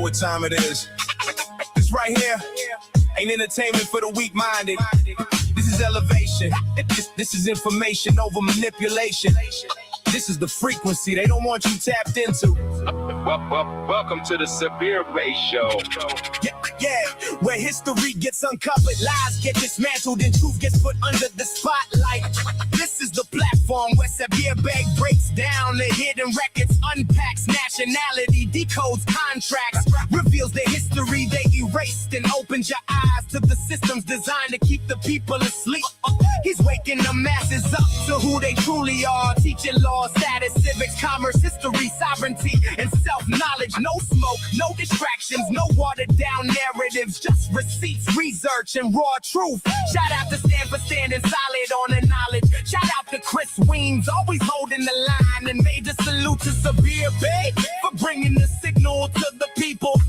what time it is. This right here ain't entertainment for the weak-minded. This is elevation. This is information over manipulation. This is the frequency they don't want you tapped into. Welcome to the Sabir Bey show. Yeah, where history gets uncovered, lies get dismantled, and truth gets put under the spotlight. This is the platform where Sabir Bey breaks down the hidden records, unpacks nationality, decodes contracts, reveals the history they erased, and opens your eyes to the systems designed to keep the people asleep. He's waking the masses up to who they truly are, teaching law, status, civics, commerce, history, sovereignty, and self-knowledge. No smoke, no distractions, no watered-down narratives, just receipts, research, and raw truth. Shout out to Stan for standing solid on the knowledge. Shout out to Chris Weems, always holding the line, and major salute to Sabir Bey for bringing the signal to the people.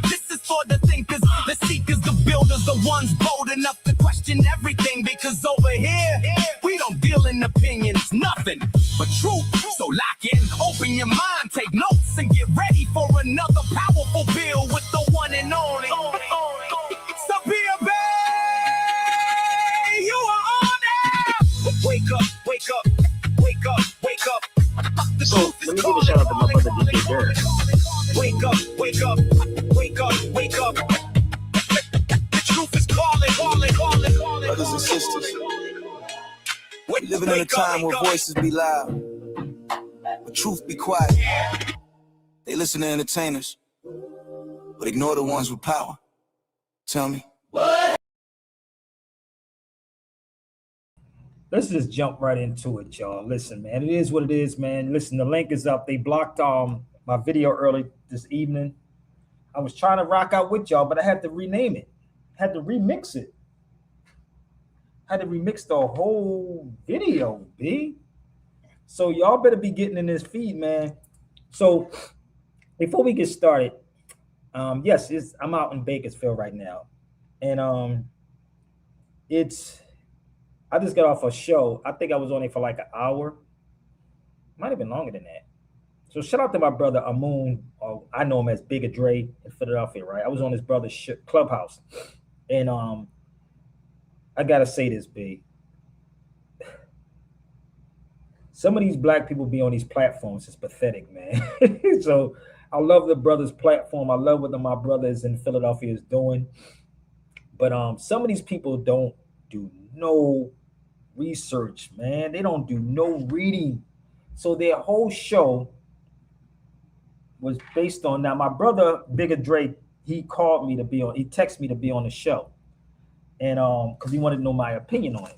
This is for the thinkers, the seekers, the builders, the ones bold enough to question everything, because over here, we don't deal in opinions, nothing but truth. So lock in, open your mind, take notes, and get ready for another powerful bill with the one and only Sabir Bey. You are on air. Wake up, wake up, wake up, wake up. So let me give a shout out to my brother DJ Derek. Wake up, wake up, wake up, wake up. The truth is calling. Brothers and sisters, living in a time where voices be loud, but truth be quiet. They listen to entertainers, but ignore the ones with power. Tell me. Let's just jump right into it, y'all. Listen, man, it is what it is, man. Listen, the link is up. They blocked my video early this evening. I was trying to rock out with y'all, but I had to rename it. Had to remix it. Had to remix the whole video, B. So y'all better be getting in this feed, man. So before we get started, yes, I'm out in Bakersfield right now. And I just got off a show. I think I was on it for like an hour. Might have been longer than that. So shout out to my brother Amun. I know him as Bigger Dre in Philadelphia, right? I was on his brother's clubhouse. And I gotta say this, B. Some of these black people be on these platforms. It's pathetic, man. So I love the brother's platform. I love what my brothers in Philadelphia is doing. But some of these people don't do no research, man. They don't do no reading. So their whole show was based on, now my brother Bigger Drake, he called me to be on, he texted me to be on the show. And because he wanted to know my opinion on it.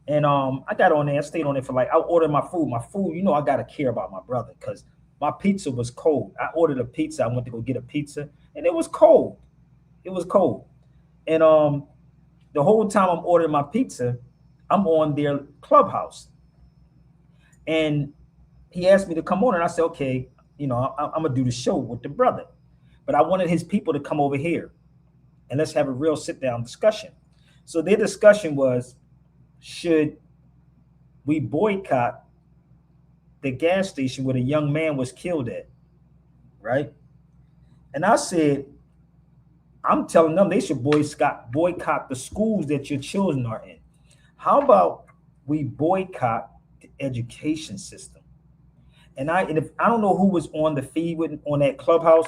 And I got on there, I stayed on it for like, I ordered my food. My food, you know, I gotta care about my brother because my pizza was cold. I ordered a pizza. I went to go get a pizza and it was cold. It was cold. And the whole time I'm ordering my pizza, I'm on their clubhouse. And he asked me to come on and I said, okay, you know, I'm gonna do the show with the brother. But I wanted his people to come over here and let's have a real sit down discussion. So their discussion was, should we boycott the gas station where the young man was killed at, right? And I said, I'm telling them they should boycott the schools that your children are in. How about we boycott the education system? And if I don't know who was on the feed on that clubhouse.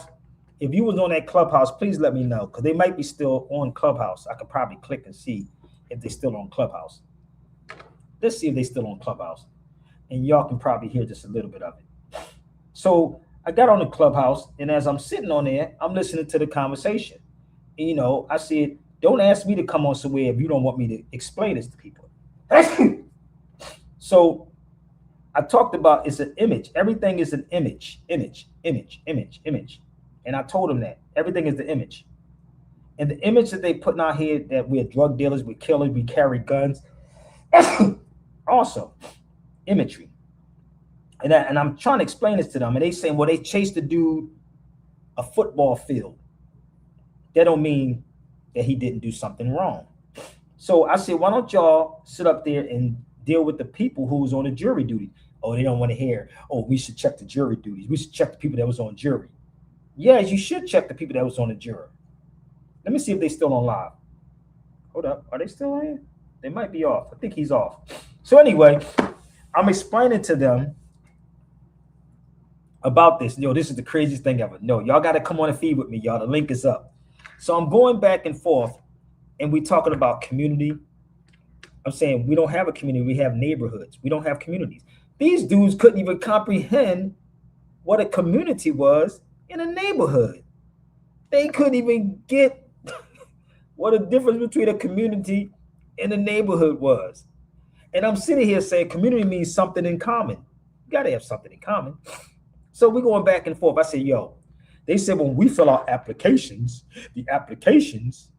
If you was on that clubhouse, please let me know because they might be still on Clubhouse. I could probably click and see if they're still on Clubhouse. Let's see if they're still on Clubhouse. And y'all can probably hear just a little bit of it. So I got on the Clubhouse, and as I'm sitting on there, I'm listening to the conversation. And, you know, I said, don't ask me to come on somewhere if you don't want me to explain this to people. So I talked about it's an image. Everything is an image. And I told them that everything is the image. And the image that they putting out here that we're drug dealers, we're killers, we carry guns. Also, imagery. And I'm trying to explain this to them. And they saying, well, they chased the dude a football field. That don't mean that he didn't do something wrong. So I said, why don't y'all sit up there and deal with the people who was on the jury duty? Oh, they don't want to hear, oh, we should check the jury duties. We should check the people that was on jury. Yes, you should check the people that was on the juror. Let me see if they still on live. Hold up, are they still on here? They might be off. I think he's off. So anyway, I'm explaining to them about this. Yo, this is the craziest thing ever. No, y'all got to come on and feed with me, y'all. The link is up. So I'm going back and forth, and we talking about community. I'm saying we don't have a community. We have neighborhoods. We don't have communities. These dudes couldn't even comprehend what a community was in a neighborhood. They couldn't even get what the difference between a community and a neighborhood was. And I'm sitting here saying community means something in common. You got to have something in common. So we're going back and forth. I said, yo, they said when we fill out applications, the applications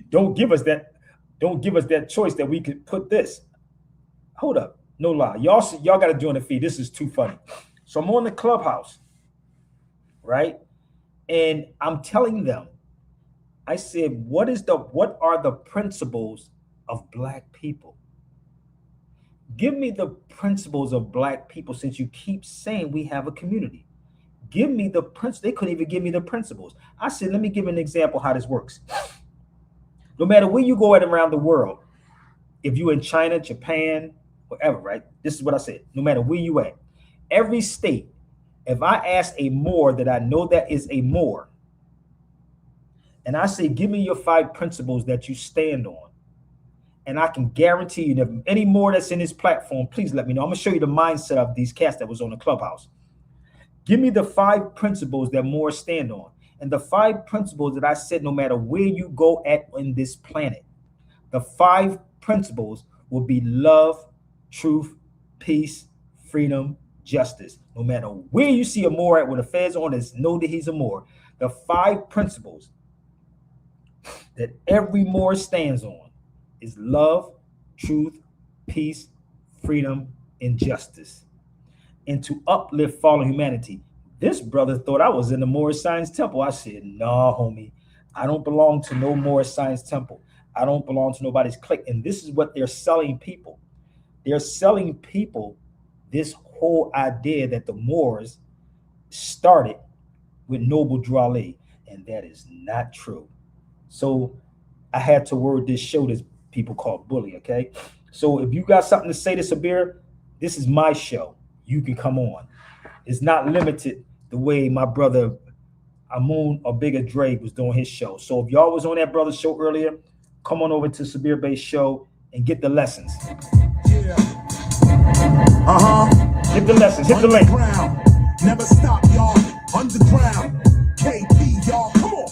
don't give us that choice that we could put this. Hold up. No lie. Y'all got to join the feed. This is too funny. So I'm on the Clubhouse, right? And I'm telling them, I said, what are the principles of Black people? Give me the principles of Black people, since you keep saying we have a community. Give me the principles. They couldn't even give me the principles. I said, let me give an example how this works. No matter where you go at around the world, if you're in China, Japan, wherever, right? This is what I said. No matter where you at, every state, if I ask a Moor that I know that is a Moor, and I say, give me your 5 principles that you stand on, and I can guarantee you that any more that's in this platform, please let me know. I'm going to show you the mindset of these cats that was on the Clubhouse. Give me the 5 principles that Moors stand on. And the 5 principles that I said, no matter where you go at on this planet, the 5 principles will be love, truth, peace, freedom, justice. No matter where you see a Moor at with a fez on, is know that he's a Moor. The 5 principles that every Moor stands on is love, truth, peace, freedom, and justice, and to uplift fallen humanity. This brother thought I was in the Moorish Science Temple. I said, nah, homie, I don't belong to no Moorish Science Temple. I don't belong to nobody's clique. And this is what they're selling people. They're selling people this whole idea that the Moors started with Noble Drew Ali, and that is not true. So I had to word this show this people call bully, okay? So if you got something to say to Sabir, this is my show. You can come on. It's not limited the way my brother Amun or Bigger Dre was doing his show. So if y'all was on that brother's show earlier, come on over to Sabir Bey's show and get the lessons. Yeah. Hit the lessons, hit the link. Never stop, y'all. Underground. KP, y'all. Come on.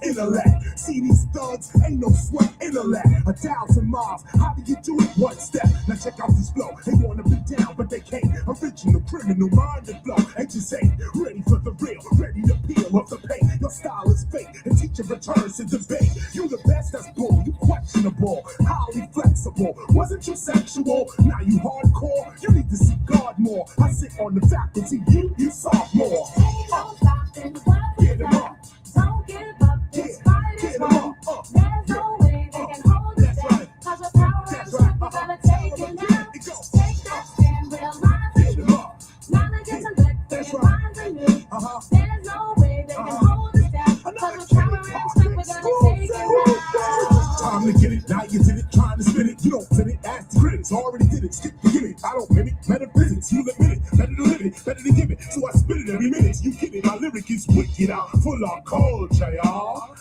Intellect. See these thugs, ain't no sweat, intellect. 1,000 miles, how do you do it? One step. Now check out this flow. They wanna be down, but they can't. Original criminal minded flow. Ain't just ain't ready for the real, ready to peel off the paint. Your style is fake, and teacher returns to debate. You the best, that's bull. You questionable, highly flexible. Wasn't you sexual? Now you hardcore. You need to see God more. I sit on the faculty, you sophomore. Get him up. Don't give up, this fight is won. There's no way they can hold us down. Cause the power and strength, we gotta take it now. Take that stand, realize it's true. Knowledge is electric and minds are new. There's no way they can hold us down. Cause the power and strength, we gotta take it now. Time to get it, now you did it, trying to spin it. You don't fit it, ask the critics, already did it. Skip the gimmick, I don't mimic metaphysics. You admit it, better to live it, better to give it. So I spit it every minute. You get it, my lyric is wicked out, full of culture, y'all.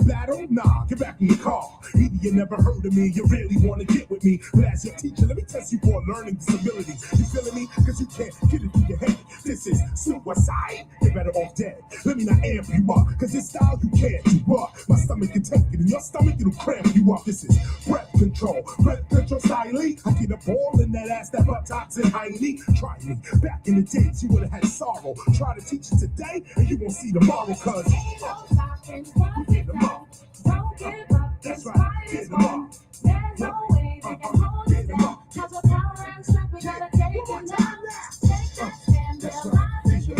Battle? Nah, get back in the car. Either you never heard of me, you really want to get with me. But as your teacher, let me test you for learning disabilities. You feeling me? Cause you can't get it through your head. This is suicide, you're better off dead. Let me not amp you up, cause this style you can't do up. My stomach can take it, and your stomach it'll cramp you up. This is breath control style. I get a ball in that ass, that butt tops and hiney. Try me, back in the days you would've had sorrow. Try to teach it today, and you won't see tomorrow, cause Don't stop and what we got. Don't give up, that's this right. fight fight is won. There's no way they can hold it down. Cause with power and strength, we gotta take it down. Take that stand, realize it's you.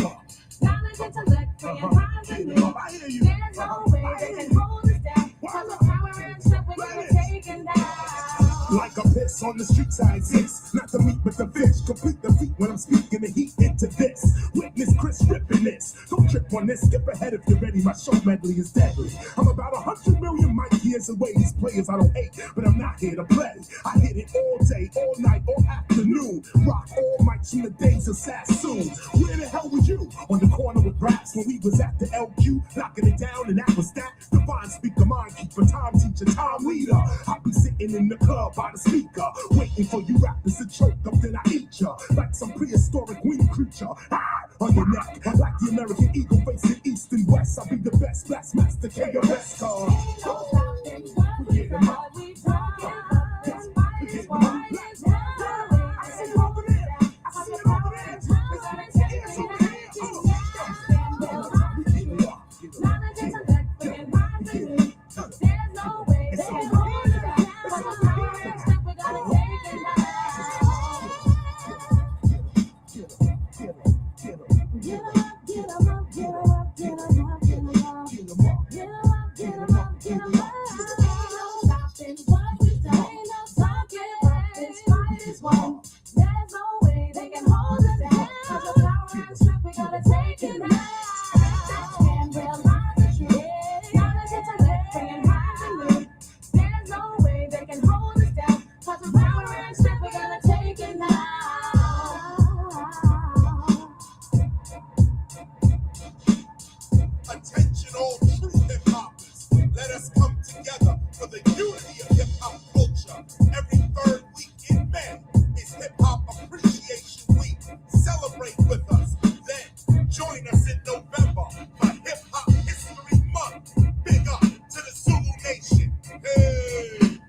Knowledge, intellect, bringing minds and me. There's no way they can hold us down. Cause with power and strength, we gotta take it down. Like a piss on the streets, I exist. Not the meat, but the fish. Complete the feat when I'm speaking the heat into this. Witness Chris ripping this. Don't trip on this. Skip ahead if you're ready. My show medley is deadly. I'm about 100 million mic years away. These players I don't hate, but I'm not here to play. I hit it all day, all night, all afternoon. Rock all mics from the days of Sassoon. Where the hell were you? On the corner with raps when we was at the LQ, knocking it down, and that was that. Divine speaker, mind keeper, time teacher, time leader. I be sitting in the club by the speaker, waiting for you rappers to choke up, then I eat ya like some prehistoric winged creature. On your neck, like the American eagle facing east and west. I'll be the best, blast master, KRS card. Ain't no stopping what we got. We done. This fight is won. I see you over there. I see you over there. We gotta take it down. Knowledge, intellect, bringing minds and me. There's no way they can hold it down. Cause with power and strength, we gotta take it down. Get 'em up, get 'em up, get 'em up, get 'em up, get 'em up. Get 'em up, get 'em up, get 'em up. Ain't no stopping what we done. Ain't no stopping. This fight is won. There's no way they can hold us down. Cause with power and strength, we gotta take it down. Take that stand, realize the truth. Knowledge, intellect, bringing minds and me. There's no way they can hold us down. Cause with power and strength, we gotta take it down. Attention all true hip-hoppers. Let us come together for the unity of hip-hop culture. Every third week in May is Hip-Hop Appreciation Week. Celebrate with us. Then join us in November for Hip-Hop History Month. Big up to the Zulu Nation. Hey!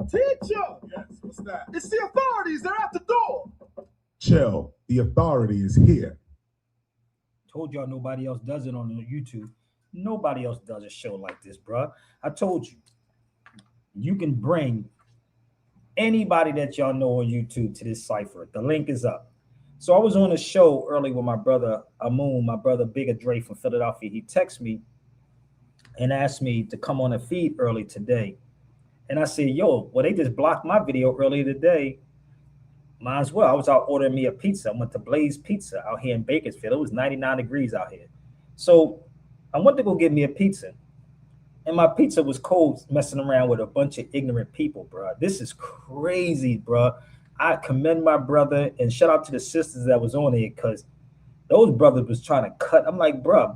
Teacher! Yes, what's that? It's the authorities. They're at the door. Chill. The authority is here. Told y'all nobody else does it on YouTube. Nobody else does a show like this, bro. I told you, you can bring anybody that y'all know on YouTube to this cipher. The link is up. So I was on a show early with my brother Amoon, my brother Bigger Dre from Philadelphia. He texted me and asked me to come on a feed early today. And I said, yo, well, they just blocked my video earlier today. Might as well. I was out ordering me a pizza. I went to Blaze Pizza out here in Bakersfield. It was 99 degrees out here. So I went to go get me a pizza. And my pizza was cold, messing around with a bunch of ignorant people, bro. This is crazy, bro. I commend my brother and shout out to the sisters that was on it because those brothers was trying to cut. I'm like, bro.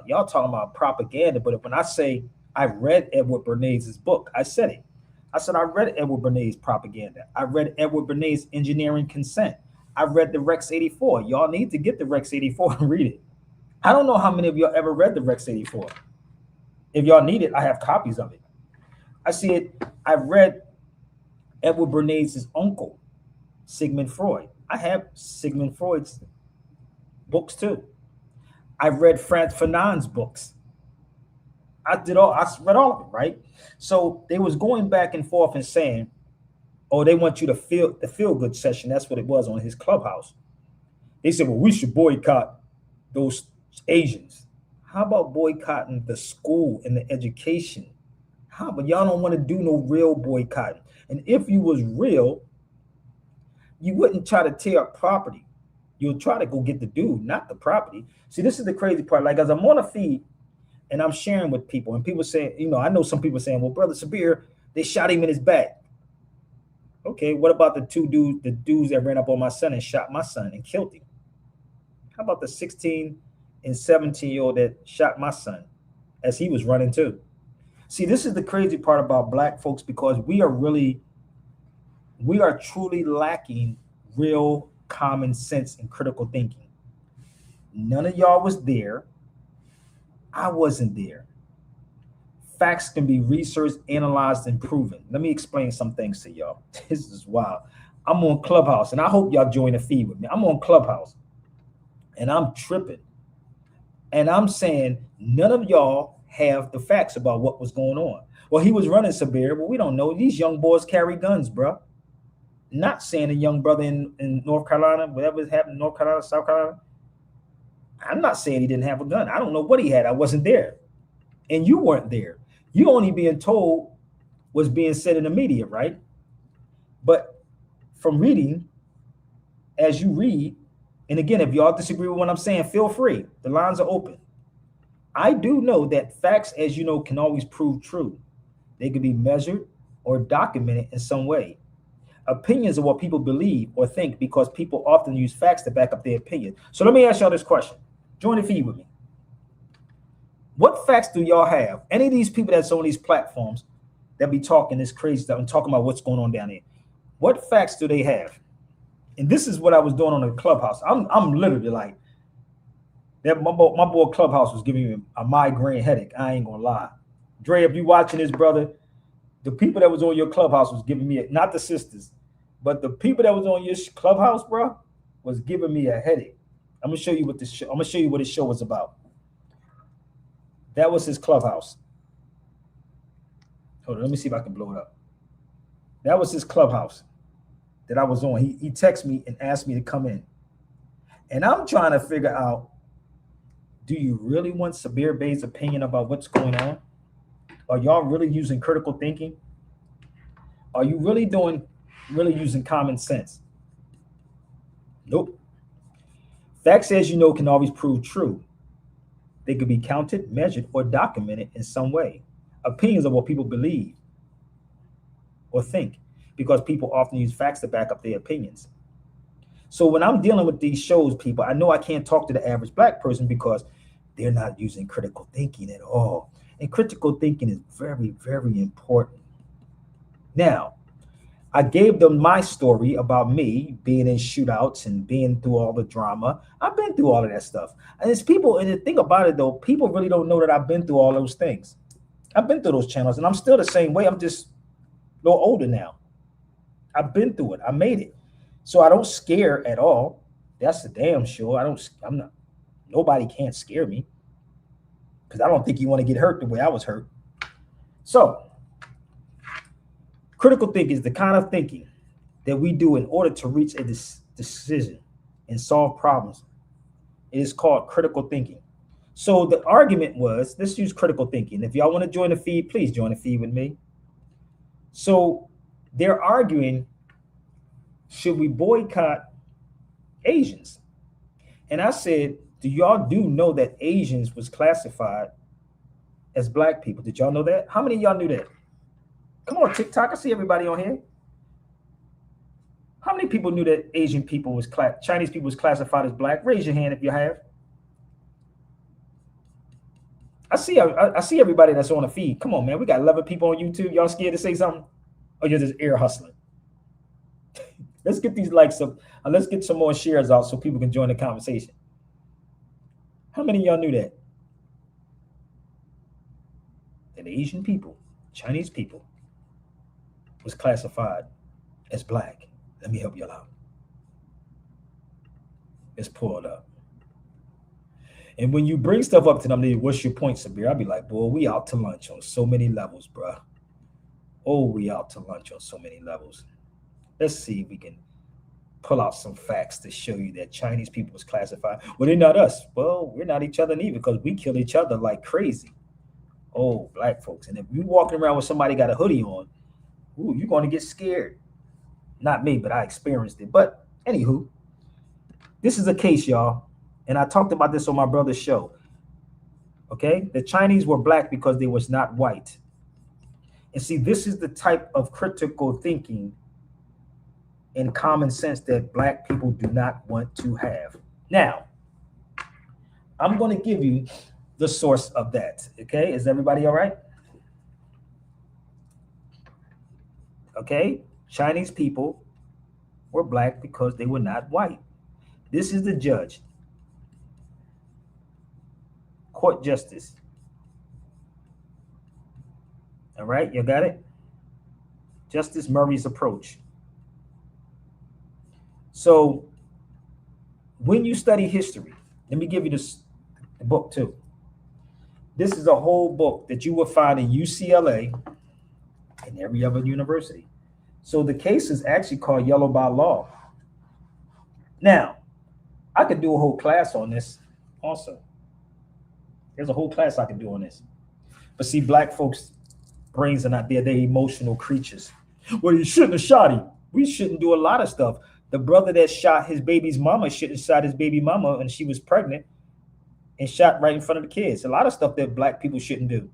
Y'all talking about propaganda. But when I say I read Edward Bernays' book, I said it. I said, I read Edward Bernays' propaganda. I read Edward Bernays' Engineering Consent. I read the Rex 84. Y'all need to get the Rex 84 and read it. I don't know how many of y'all ever read the Rex 84. If y'all need it, I have copies of it. I see it. I read Edward Bernays' uncle, Sigmund Freud. I have Sigmund Freud's books too. I read Frantz Fanon's books. I read all of it, right? So they was going back and forth and saying, oh, they want you to feel the feel-good session. That's what it was on his clubhouse. They said, well, we should boycott those Asians. How about boycotting the school and the education? How? But y'all don't want to do no real boycotting. And if you was real, you wouldn't try to tear up property. You'll try to go get the dude, not the property. See, this is the crazy part. Like, as I'm on a feed, and I'm sharing with people, and people say, you know, I know some people saying, well, Brother Sabir, they shot him in his back. Okay, what about the dudes that ran up on my son and shot my son and killed him? How about the 16 and 17-year-old that shot my son as he was running too? See, this is the crazy part about Black folks, because we are truly lacking real common sense and critical thinking. None of y'all was there. I wasn't there. Facts can be researched, analyzed, and proven. Let me explain some things to y'all. This is wild. I'm on Clubhouse, and I hope y'all join the feed with me. I'm on Clubhouse, and I'm tripping. And I'm saying none of y'all have the facts about what was going on. Well, he was running Sabir, but we don't know. These young boys carry guns, bro. Not saying a young brother in North Carolina, whatever happened in North Carolina, South Carolina. I'm not saying he didn't have a gun. I don't know what he had. I wasn't there. And you weren't there. You only being told was being said in the media, right? But from reading, as you read, and again, if y'all disagree with what I'm saying, feel free. The lines are open. I do know that facts, as you know, can always prove true. They can be measured or documented in some way. Opinions are what people believe or think because people often use facts to back up their opinion. So let me ask y'all this question. Join the feed with me. What facts do y'all have? Any of these people that's on these platforms that be talking this crazy stuff and talking about what's going on down there, what facts do they have? And this is what I was doing on the Clubhouse. I'm literally like, that my boy Clubhouse was giving me a migraine headache. I ain't gonna lie. Dre, if you watching this, brother, the people that was on your Clubhouse was giving me not the sisters, but the people that was on your Clubhouse, bro, was giving me a headache. I'm gonna show you what this show. I'm gonna show you what this show was about. That was his Clubhouse. Hold on, let me see if I can blow it up. That was his Clubhouse that I was on. He texted me and asked me to come in, and I'm trying to figure out. Do you really want Sabir Bey's opinion about what's going on? Are y'all really using critical thinking? Are you really using common sense? Nope. Facts, as you know, can always prove true. They could be counted, measured, or documented in some way. Opinions are what people believe or think because people often use facts to back up their opinions. So when I'm dealing with these shows, people, I know I can't talk to the average black person because they're not using critical thinking at all. And critical thinking is very, very important. Now, I gave them my story about me being in shootouts and being through all the drama. I've been through all of that stuff. And it's people, and the thing about it though, people really don't know that I've been through all those things. I've been through those channels and I'm still the same way. I'm just a little older now. I've been through it. I made it. So I don't scare at all. That's the damn sure. I'm not, nobody can't scare me because I don't think you want to get hurt the way I was hurt. So critical thinking is the kind of thinking that we do in order to reach a decision and solve problems. It is called critical thinking. So the argument was, let's use critical thinking. If y'all want to join the feed, please join the feed with me. So they're arguing, should we boycott Asians? And I said, do y'all know that Asians was classified as black people? Did y'all know that? How many of y'all knew that? Come on, TikTok. I see everybody on here. How many people knew that Asian people was Chinese people was classified as black? Raise your hand if you have. I see everybody that's on the feed. Come on, man. We got 11 people on YouTube. Y'all scared to say something? Or you're just air hustling? Let's get these likes up. Let's get some more shares out so people can join the conversation. How many of y'all knew that? That Asian people, Chinese people, was classified as black. Let me help y'all out. Let's pull it up. And when you bring stuff up to them, they, what's your point, Sabir? I'll be like, boy, we out to lunch on so many levels, bro. Oh, we out to lunch on so many levels. Let's see if we can pull out some facts to show you that Chinese people was classified. Well, they're not us. Well, we're not each other neither because we kill each other like crazy. Oh, black folks. And if you walking around with somebody got a hoodie on, ooh, you're going to get scared. Not me, but I experienced it. But anywho, this is a case, y'all. And I talked about this on my brother's show. Okay? The Chinese were black because they was not white. And see, this is the type of critical thinking and common sense that black people do not want to have. Now, I'm going to give you the source of that. Okay? Is everybody all right? Okay? Chinese people were black because they were not white. This is the judge. Court justice. All right, you got it? Justice Murray's approach. So when you study history, let me give you the book too. This is a whole book that you will find in UCLA and every other university. So the case is actually called Yellow by Law. Now, I could do a whole class on this also. There's a whole class I could do on this. But see, black folks' brains are not there. They're emotional creatures. Well, you shouldn't have shot him. We shouldn't do a lot of stuff. The brother that shot his baby's mama shouldn't have shot his baby mama when she was pregnant and shot right in front of the kids. A lot of stuff that black people shouldn't do.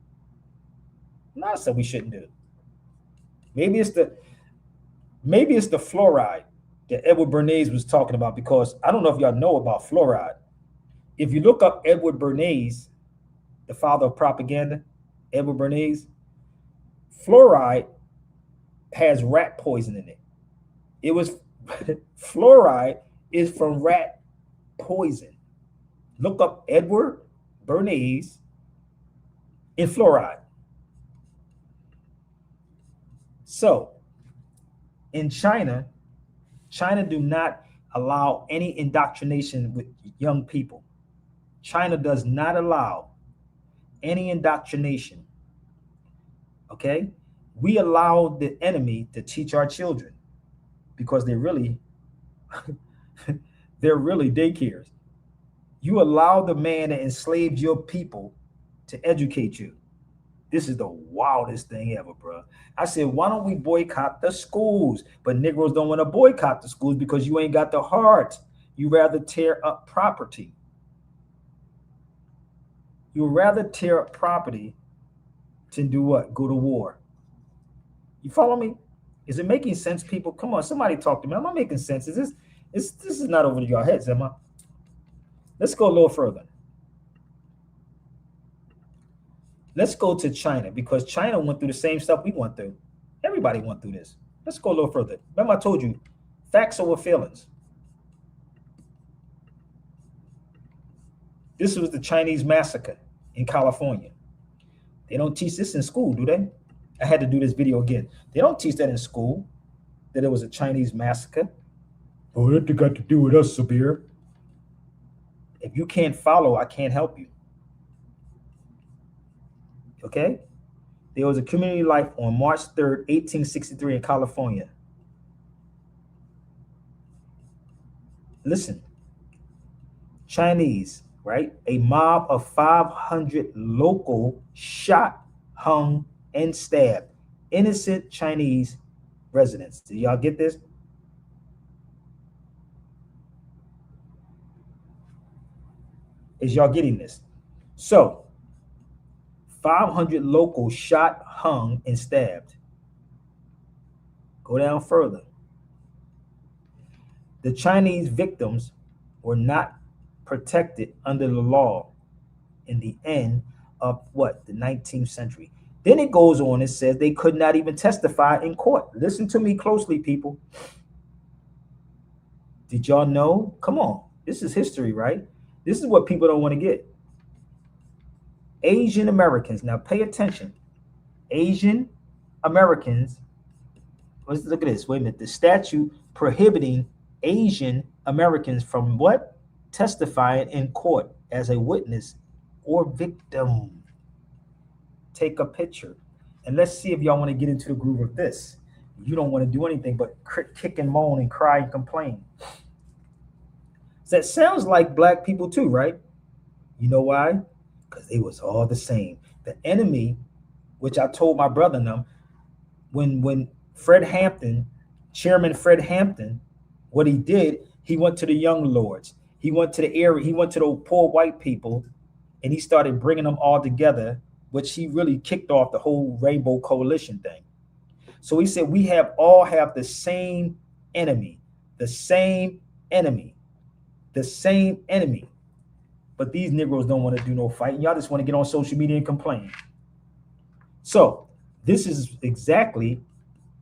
A lot of stuff we shouldn't do. Maybe it's the fluoride that Edward Bernays was talking about, because I don't know if y'all know about fluoride. If you look up Edward Bernays, the father of propaganda, Edward Bernays, fluoride has rat poison in it. It was fluoride is from rat poison. Look up Edward Bernays and fluoride. So in China do not allow any indoctrination with young people. China does not allow any indoctrination. Okay? We allow the enemy to teach our children because they're really daycares. You allow the man that enslaved your people to educate you. This is the wildest thing ever, bro. I said, why don't we boycott the schools? But Negroes don't want to boycott the schools because you ain't got the heart. You rather tear up property. You rather tear up property than do what? Go to war. You follow me? Is it making sense, people? Come on, somebody talk to me. Am I making sense? This is not over your heads, am I? Let's go a little further. Let's go to China, because China went through the same stuff we went through. Everybody went through this. Let's go a little further. Remember I told you, facts over feelings. This was the Chinese massacre in California. They don't teach this in school, do they? I had to do this video again. They don't teach that in school, that it was a Chinese massacre. Oh, that got to do with us, Sabir. If you can't follow, I can't help you. Okay? There was a community life on March 3rd, 1863 in California. Listen, Chinese, right? A mob of 500 local shot, hung, and stabbed innocent Chinese residents. Do y'all get this? Is y'all getting this? So 500 locals shot, hung, and stabbed. Go down further. The Chinese victims were not protected under the law in the end of what? The 19th century. Then it goes on and says they could not even testify in court. Listen to me closely, people. Did y'all know? Come on. This is history, right? This is what people don't want to get. Asian Americans, now pay attention. Asian Americans, let's look at this. Wait a minute. The statute prohibiting Asian Americans from what? Testifying in court as a witness or victim. Take a picture. And let's see if y'all want to get into the groove of this. You don't want to do anything but kick and moan and cry and complain. So that sounds like black people too, right? You know why? Because they was all the same. The enemy, which I told my brother and them, when Fred Hampton, Chairman Fred Hampton, what he did, he went to the young lords. He went to the area, he went to the poor white people, and he started bringing them all together, which he really kicked off the whole Rainbow Coalition thing. So he said, we all have the same enemy, the same enemy, the same enemy. But these Negroes don't want to do no fighting. Y'all just want to get on social media and complain. So this is exactly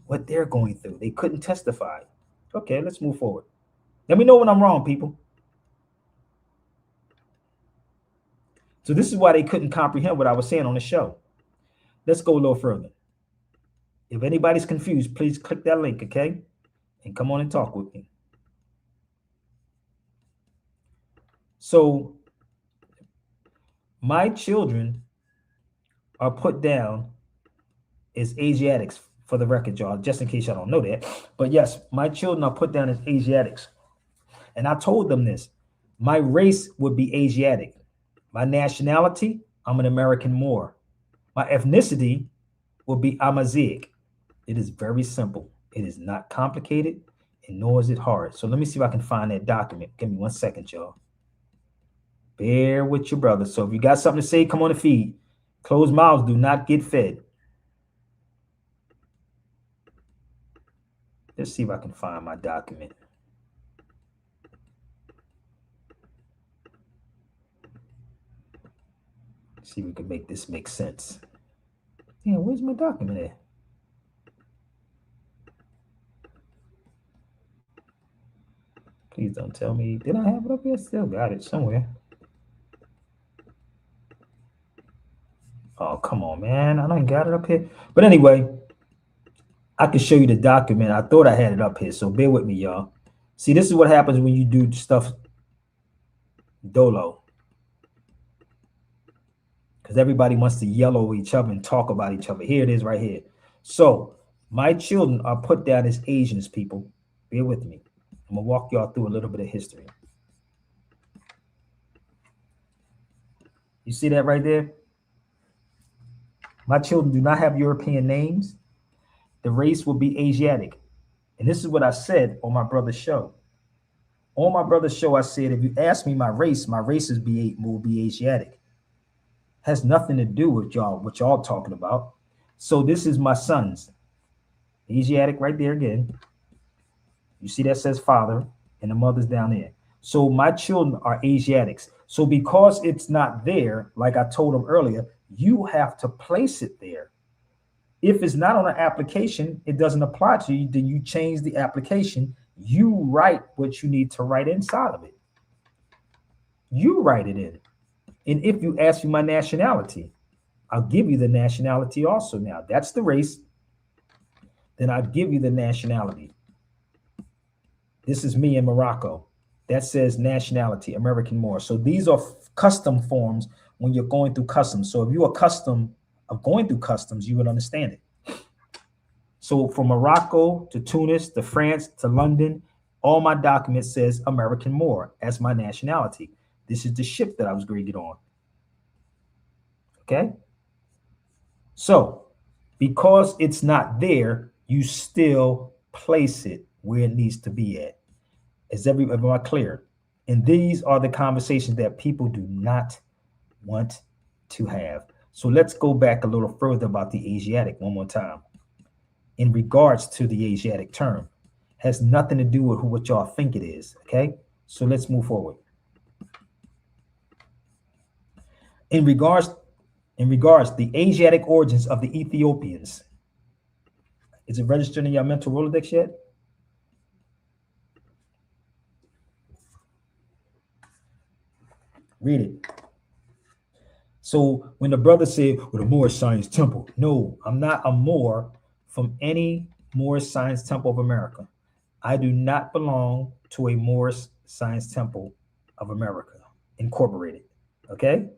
what they're going through. They couldn't testify. Okay, let's move forward. Let me know when I'm wrong, people. So this is why they couldn't comprehend what I was saying on the show. Let's go a little further. If anybody's confused, please click that link, okay? And come on and talk with me. So my children are put down as Asiatics, for the record, y'all, just in case y'all don't know that. But yes, my children are put down as Asiatics. And I told them this. My race would be Asiatic. My nationality, I'm an American Moor. My ethnicity will be Amazigh. It is very simple. It is not complicated, and nor is it hard. So let me see if I can find that document. Give me 1 second, y'all. Bear with your brother. So if you got something to say, come on the feed. Closed mouths do not get fed. Let's see if I can find my document. See if we can make this make sense. Yeah, where's my document at? Please don't tell me. Did I have it up here? Still got it somewhere. Oh, come on, man. I done got it up here. But anyway, I can show you the document. I thought I had it up here, so bear with me, y'all. See, this is what happens when you do stuff dolo. Because everybody wants to yell over each other and talk about each other. Here it is right here. So my children are put down as Asians, people. Bear with me. I'm going to walk y'all through a little bit of history. You see that right there? My children do not have European names. The race will be Asiatic. And this is what I said on my brother's show. On my brother's show, I said, if you ask me my race will be Asiatic. Has nothing to do with y'all, what y'all talking about. So this is my sons. Asiatic right there again. You see that says father, and the mother's down there. So my children are Asiatics. So because it's not there, like I told them earlier, you have to place it there. If it's not on an application, it doesn't apply to you, then you change the application. You write what you need to write inside of it. You write it in. And if you ask me my nationality, I'll give you the nationality also now. That's the race. Then I'll give you the nationality. This is me in Morocco. That says nationality, American Moor. So these are custom forms when you're going through customs. So if you're accustomed of going through customs, you would understand it. So from Morocco to Tunis to France to London, all my documents says American Moor as my nationality. This is the ship that I was going to get on. Okay? So because it's not there, you still place it where it needs to be at. Is everybody clear? And these are the conversations that people do not want to have. So let's go back a little further about the Asiatic one more time. In regards to the Asiatic term, has nothing to do with what y'all think it is. Okay, so let's move forward. In regards, the Asiatic origins of the Ethiopians. Is it registered in your mental Rolodex yet? Read it. So when the brother said, well, the Moorish Science Temple, no, I'm not a Moor from any Moorish Science Temple of America. I do not belong to a Moorish Science Temple of America, Incorporated. Okay?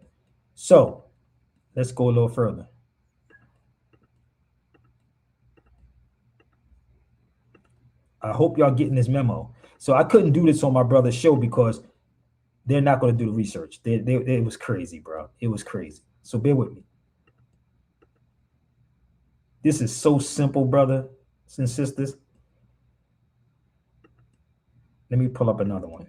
So let's go a little further. I hope y'all getting this memo. So I couldn't do this on my brother's show because they're not going to do the research. It was crazy, bro. It was crazy. So bear with me. This is so simple, brothers and sisters. Let me pull up another one.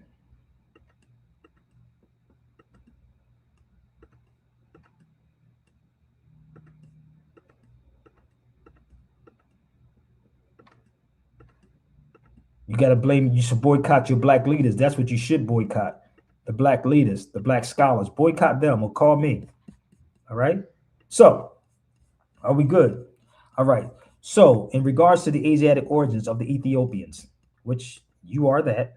You got to blame, you should boycott your black leaders. That's what you should boycott. The black leaders, the black scholars, boycott them or call me. All right. So are we good? All right. So in regards to the Asiatic origins of the Ethiopians, which you are that.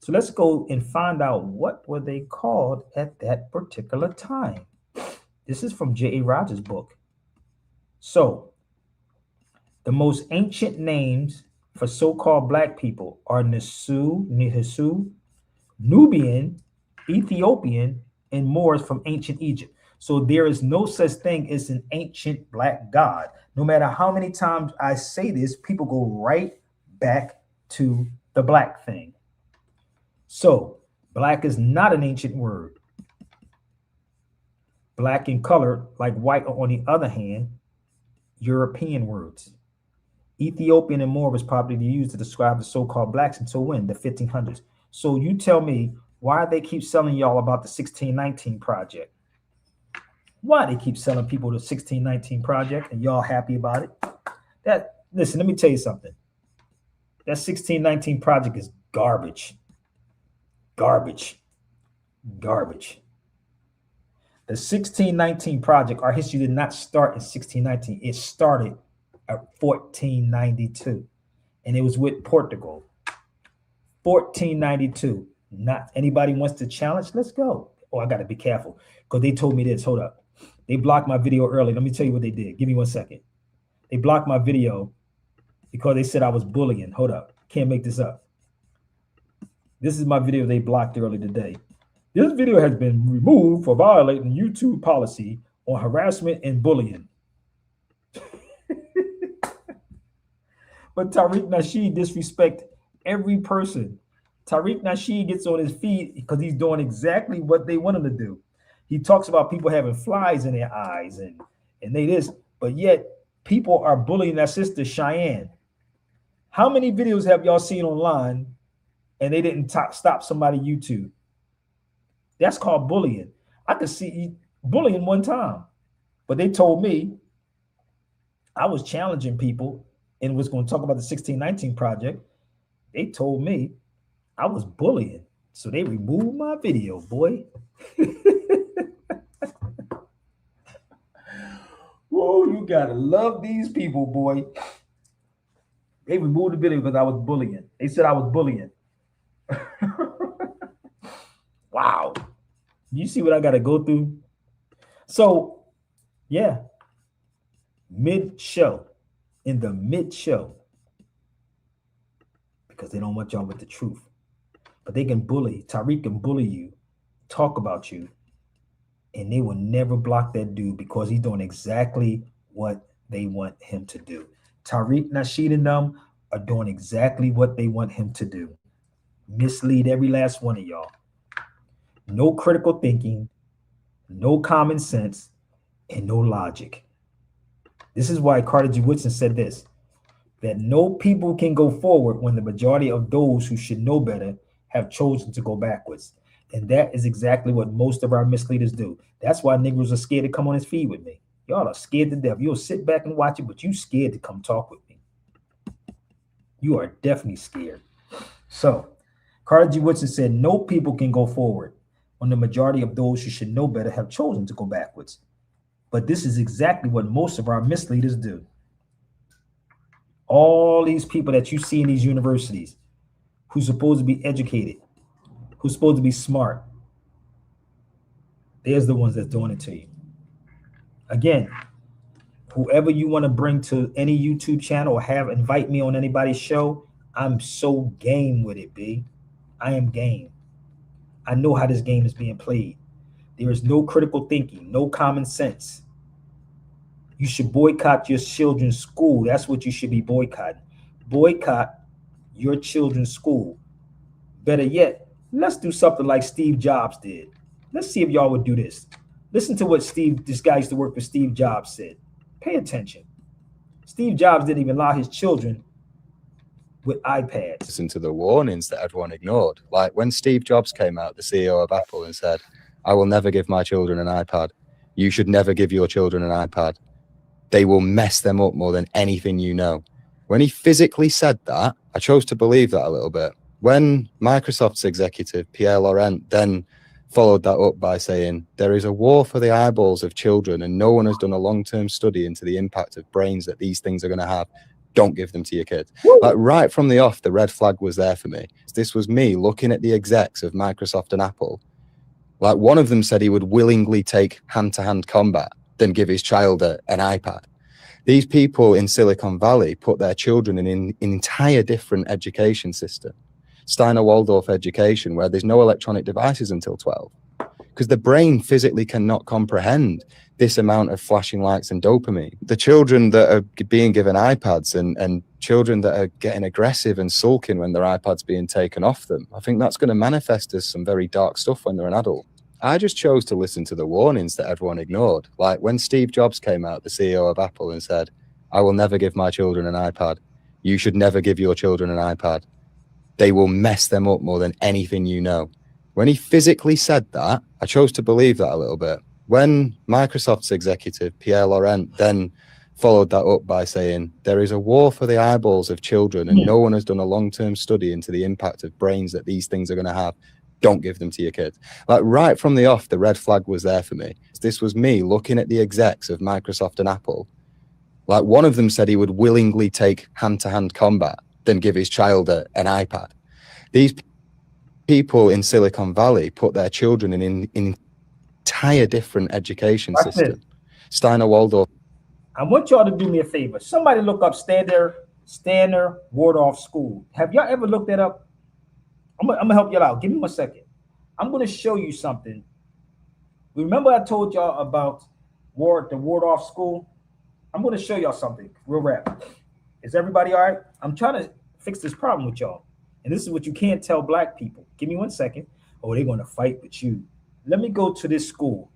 So let's go and find out what were they called at that particular time. This is from J.A. Rogers' book. So the most ancient names for so-called black people are Nihisu, Nubian, Ethiopian, and Moors from ancient Egypt. So there is no such thing as an ancient black God. No matter how many times I say this, people go right back to the black thing. So black is not an ancient word. Black in color, like white, are, on the other hand, European words. Ethiopian and Moor was probably used to describe the so-called blacks until when? The 1500s. So you tell me why they keep selling y'all about the 1619 project. Why they keep selling people the 1619 project and y'all happy about it? Listen, let me tell you something. That 1619 project is garbage. Garbage. Garbage. The 1619 project, our history did not start in 1619. It started at 1492. And it was with Portugal. 1492. Not anybody wants to challenge? Let's go. Oh, I got to be careful because they told me this. Hold up. They blocked my video early. Let me tell you what they did. Give me 1 second. They blocked my video because they said I was bullying. Hold up. Can't make this up. This is my video they blocked early today. This video has been removed for violating YouTube policy on harassment and bullying. But Tariq Nasheed disrespect every person. Tariq Nasheed gets on his feet because he's doing exactly what they want him to do. He talks about people having flies in their eyes and they this, but yet people are bullying that sister Cheyenne. How many videos have y'all seen online and they didn't stop somebody YouTube? That's called bullying. I could see bullying one time, but they told me I was challenging people and was going to talk about the 1619 project. They told me I was bullying, so they removed my video, boy. Whoa, you gotta love these people, boy. They removed the video because I was bullying. They said I was bullying. Wow. You see what I got to go through? So, yeah. Mid-show. In the mid-show. Because they don't want y'all with the truth. But they can bully. Tariq can bully you. Talk about you. And they will never block that dude because he's doing exactly what they want him to do. Tariq Nasheed and them are doing exactly what they want him to do. Mislead every last one of y'all. No critical thinking, no common sense, and no logic. This is why Carter G. Woodson said this, that no people can go forward when the majority of those who should know better have chosen to go backwards. And that is exactly what most of our misleaders do. That's why Negroes are scared to come on his feed with me. Y'all are scared to death. You'll sit back and watch it, but you scared to come talk with me. You are definitely scared. So Carter G. Woodson said, no people can go forward when the majority of those who should know better have chosen to go backwards. But this is exactly what most of our misleaders do. All these people that you see in these universities who's supposed to be educated, who's supposed to be smart, there's the ones that's doing it to you. Again, whoever you want to bring to any YouTube channel or have invite me on anybody's show, I'm so game with it, B. I am game. I know how this game is being played. There is no critical thinking, no common sense. You should boycott your children's school. That's what you should be boycotting. Boycott your children's school. Better yet, let's do something like Steve Jobs did. Let's see if y'all would do this. Listen to what this guy used to work for Steve Jobs said. Pay attention. Steve Jobs didn't even allow his children with iPads. Listen to the warnings that everyone ignored. Like when Steve Jobs came out, the CEO of Apple, and said, I will never give my children an iPad. You should never give your children an iPad. They will mess them up more than anything you know. When he physically said that, I chose to believe that a little bit. When Microsoft's executive, Pierre Laurent, then followed that up by saying, there is a war for the eyeballs of children and no one has done a long-term study into the impact of brains that these things are going to have. Don't give them to your kids. Like right from the off, the red flag was there for me. This was me looking at the execs of Microsoft and Apple. Like one of them said he would willingly take hand-to-hand combat than give his child an iPad. These people in Silicon Valley put their children in an entire different education system. Steiner Waldorf education, where there's no electronic devices until 12. because the brain physically cannot comprehend this amount of flashing lights and dopamine. The children that are being given iPads and children that are getting aggressive and sulking when their iPad's being taken off them, I think that's going to manifest as some very dark stuff when they're an adult. I just chose to listen to the warnings that everyone ignored. Like when Steve Jobs came out, the CEO of Apple, and said, I will never give my children an iPad. You should never give your children an iPad. They will mess them up more than anything you know. When he physically said that, I chose to believe that a little bit. When Microsoft's executive, Pierre Laurent, then followed that up by saying, there is a war for the eyeballs of children and no one has done a long-term study into the impact of brains that these things are going to have. Don't give them to your kids. Like right from the off, the red flag was there for me. This was me looking at the execs of Microsoft and Apple. Like one of them said he would willingly take hand-to-hand combat than give his child an iPad. These people in Silicon Valley put their children in an entire different education system. Steiner Waldorf. I want y'all to do me a favor. Somebody look up Stanner Waldorf School. Have y'all ever looked that up? I'm gonna help y'all out. Give me 1 second. I'm gonna show you something. Remember I told y'all about the Waldorf School? I'm gonna show y'all something real rap. Is everybody all right? I'm trying to fix this problem with y'all. And this is what you can't tell black people. Give me 1 second. Oh, they're gonna fight with you. Let me go to this school.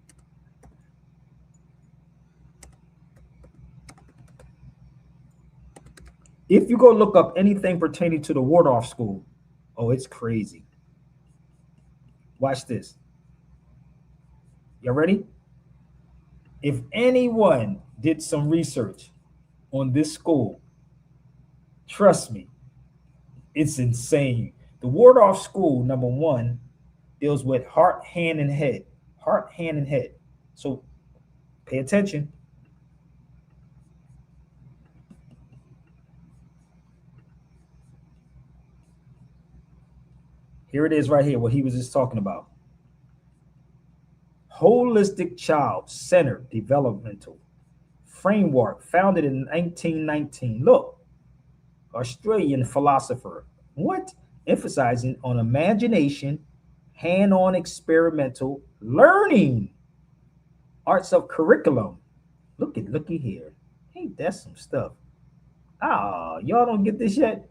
If you go look up anything pertaining to the Waldorf School, oh, it's crazy. Watch this. Y'all ready? If anyone did some research on this school, trust me, it's insane. The Waldorf School, number one, deals with heart, hand, and head. Heart, hand, and head. So pay attention. Here it is right here, what he was just talking about. Holistic child-centered developmental framework founded in 1919. Look, Australian philosopher. What? Emphasizing on imagination, hand-on experimental learning, arts of curriculum. Looky here. Ain't that some stuff? Ah, y'all don't get this yet?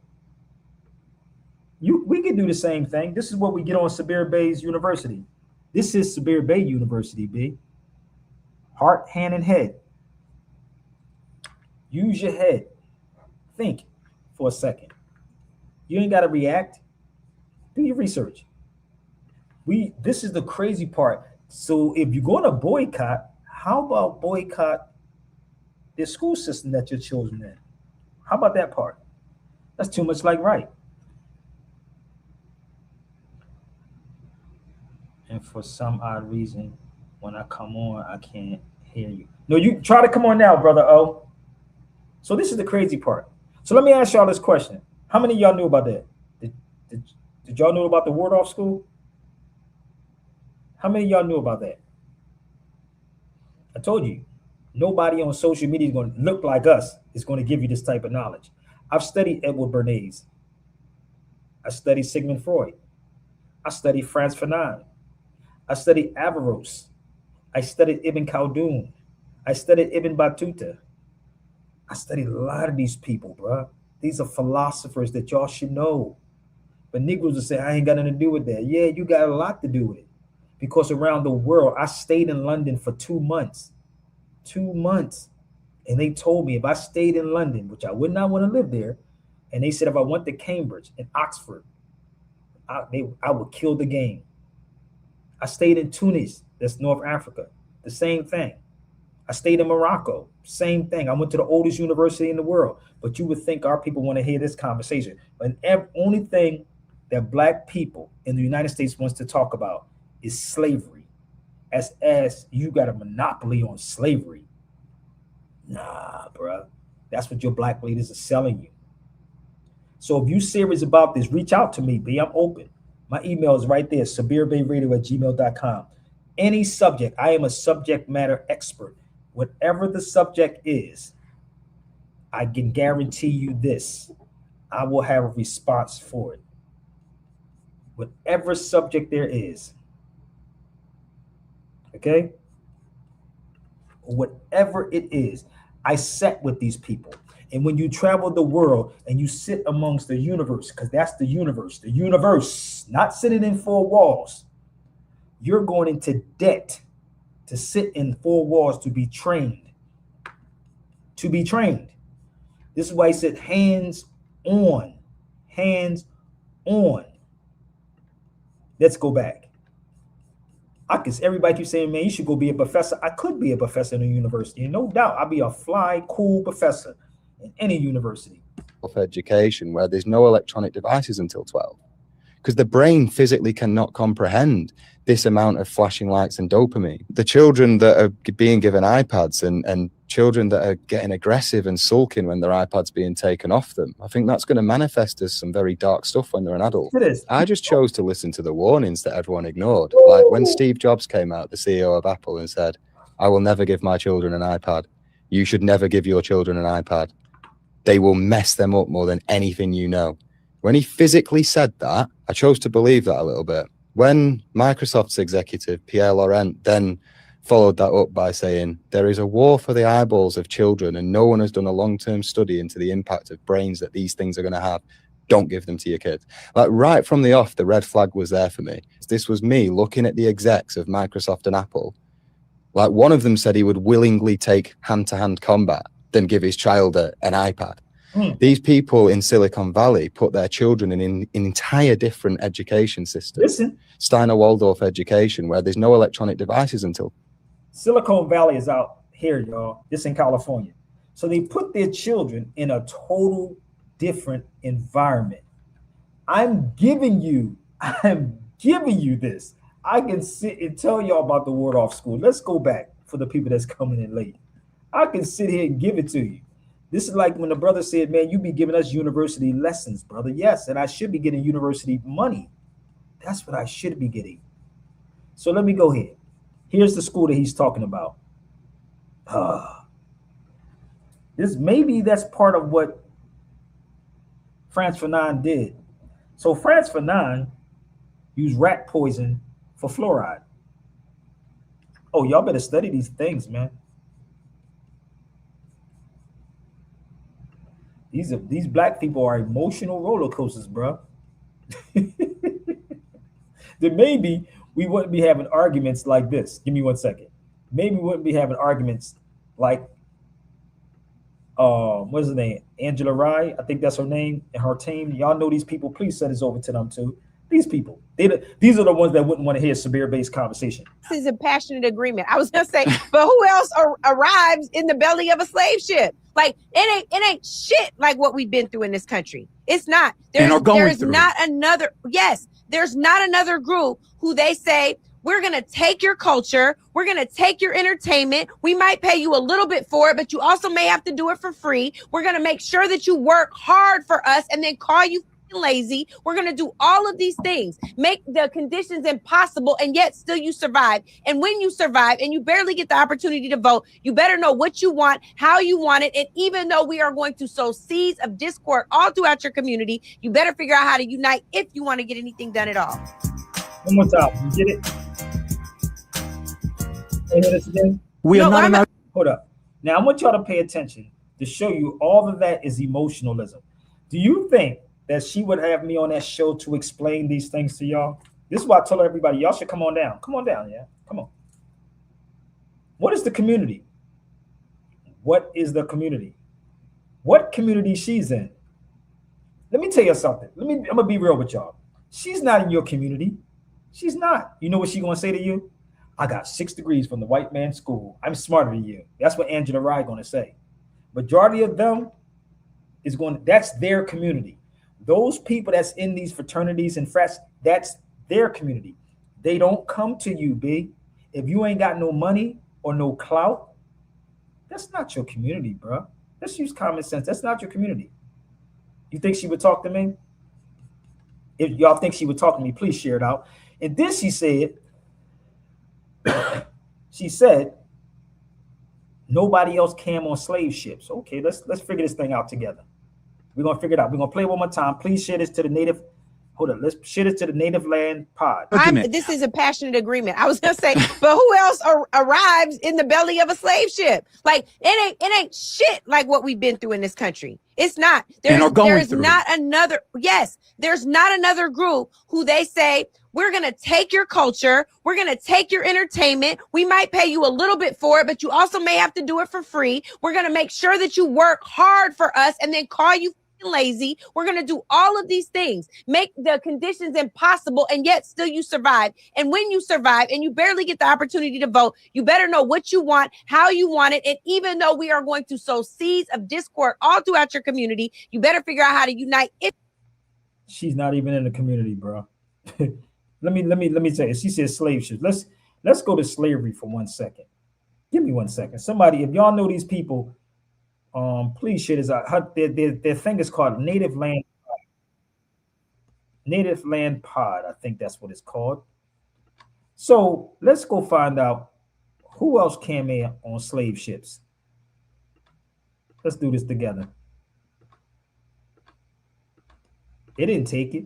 We can do the same thing. This is what we get on Sabir Bey's University. This is Sabir Bey University, B. Heart, hand, and head. Use your head. Think for a second. You ain't got to react. Do your research. This is the crazy part. So if you're going to boycott, how about boycott the school system that your children in? How about that part? That's too much like right. And for some odd reason, when I come on, I can't hear you. No, you try to come on now, brother O. So this is the crazy part. So let me ask y'all this question. How many of y'all knew about that? Did y'all know about the Waldorf School? How many of y'all knew about that? I told you, nobody on social media is going to look like us is going to give you this type of knowledge. I've studied Edward Bernays. I studied Sigmund Freud. I studied Franz Fanon. I studied Averroes. I studied Ibn Khaldun. I studied Ibn Battuta. I studied a lot of these people, bro. These are philosophers that y'all should know. But Negroes will say, I ain't got nothing to do with that. Yeah, you got a lot to do with it. Because around the world, I stayed in London for 2 months. 2 months. And they told me if I stayed in London, which I would not want to live there, and they said if I went to Cambridge and Oxford, I would kill the game. I stayed in Tunis, that's North Africa, the same thing. I stayed in Morocco, same thing. I went to the oldest university in the world. But you would think our people want to hear this conversation. But the only thing that black people in the United States wants to talk about is slavery. As you got a monopoly on slavery. Nah, bruh. That's what your black leaders are selling you. So if you're serious about this, reach out to me, B. I'm open. My email is right there, sabirbeyradio@gmail.com. Any subject, I am a subject matter expert. Whatever the subject is, I can guarantee you this. I will have a response for it. Whatever subject there is. Okay? Whatever it is, I sat with these people. And when you travel the world and you sit amongst the universe, because that's the universe, not sitting in four walls, you're going into debt to sit in four walls to be trained. To be trained. This is why he said hands on. Hands on. Let's go back. Everybody keeps saying, man, you should go be a professor. I could be a professor in a university, and no doubt I'll be a fly, cool professor in any university. Of education where there's no electronic devices until 12, because the brain physically cannot comprehend this amount of flashing lights and dopamine. The children that are being given iPads and children that are getting aggressive and sulking when their iPad's being taken off them, I think that's going to manifest as some very dark stuff when they're an adult. It is. I just chose to listen to the warnings that everyone ignored. Like when Steve Jobs came out, the CEO of Apple, and said, I will never give my children an iPad. You should never give your children an iPad. They will mess them up more than anything you know. When he physically said that, I chose to believe that a little bit. When Microsoft's executive, Pierre Laurent, then followed that up by saying, there is a war for the eyeballs of children and no one has done a long-term study into the impact of brains that these things are going to have. Don't give them to your kids. Like right from the off, the red flag was there for me. This was me looking at the execs of Microsoft and Apple. Like one of them said he would willingly take hand-to-hand combat than give his child an iPad. These people in Silicon Valley put their children in an entire different education system. Listen, Steiner Waldorf education, where there's no electronic devices until. Silicon Valley is out here, y'all. This in California. So they put their children in a total different environment. I'm giving you this. I can sit and tell y'all about the Waldorf school. Let's go back for the people that's coming in late. I can sit here and give it to you. This is like when the brother said, man, you be giving us university lessons, brother. Yes, and I should be getting university money. That's what I should be getting. So let me go here. Here's the school that he's talking about. Maybe that's part of what France Fanon did. So France Fanon used rat poison for fluoride. Oh, y'all better study these things, man. These black people are emotional roller coasters, bro. Then maybe we wouldn't be having arguments like this. Give me 1 second. Maybe we wouldn't be having arguments like, what's her name? Angela Rye, I think that's her name, and her team. Y'all know these people. Please send this over to them too. These people, these are the ones that wouldn't want to hear Sabir Bey's conversation. This is a passionate agreement. I was gonna say, but who else arrives in the belly of a slave ship? Like it ain't shit like what we've been through in this country. It's not. There's not another group who they say, we're going to take your culture. We're going to take your entertainment. We might pay you a little bit for it, but you also may have to do it for free. We're going to make sure that you work hard for us and then call you lazy. We're going to do all of these things, make the conditions impossible, and yet still you survive. And when you survive and you barely get the opportunity to vote, you better know what you want, how you want it. And even though we are going to sow seeds of discord all throughout your community, you better figure out how to unite if you want to get anything done at all. One more time. You get it? Say this again. Hold up. Now I want y'all to pay attention to show you all of that is emotionalism. Do you think that she would have me on that show to explain these things to y'all? This is why I told everybody, y'all should come on down. Come on down, yeah? Come on. What is the community? What is the community? What community she's in? Let me tell you something. I'm going to be real with y'all. She's not in your community. She's not. You know what she's going to say to you? I got 6 degrees from the white man's school. I'm smarter than you. That's what Angela Rye going to say. Majority of them that's their community. Those people that's in these fraternities and frats, that's their community. They don't come to you, B. If you ain't got no money or no clout, that's not your community, bro. Let's use common sense. That's not your community. You think she would talk to me? If y'all think she would talk to me, please share it out. And then she said, nobody else came on slave ships. Okay, let's figure this thing out together. We're going to figure it out. We're going to play it one more time. Please share this to the native. Hold on, let's share this to the Native Land Pod. This is a passionate agreement. I was gonna say, but who else arrives in the belly of a slave ship? Like it ain't shit like what we've been through in this country. It's not. There's not another. Yes, there's not another group who they say we're gonna take your culture, we're gonna take your entertainment. We might pay you a little bit for it, but you also may have to do it for free. We're gonna make sure that you work hard for us, and then call you lazy. We're going to do all of these things, make the conditions impossible, and yet still you survive. And when you survive and you barely get the opportunity to vote, you better know what you want, how you want it. And even though we are going to sow seeds of discord all throughout your community, you better figure out how to unite. She's not even in the community, bro. let me say it. She says slave ships. Let's go to slavery for 1 second. Give me 1 second. Somebody, if y'all know these people, please share this out. Their thing is called Native Land Pod. I think that's what it's called. So let's go find out who else came in on slave ships. Let's do this together. They didn't take it.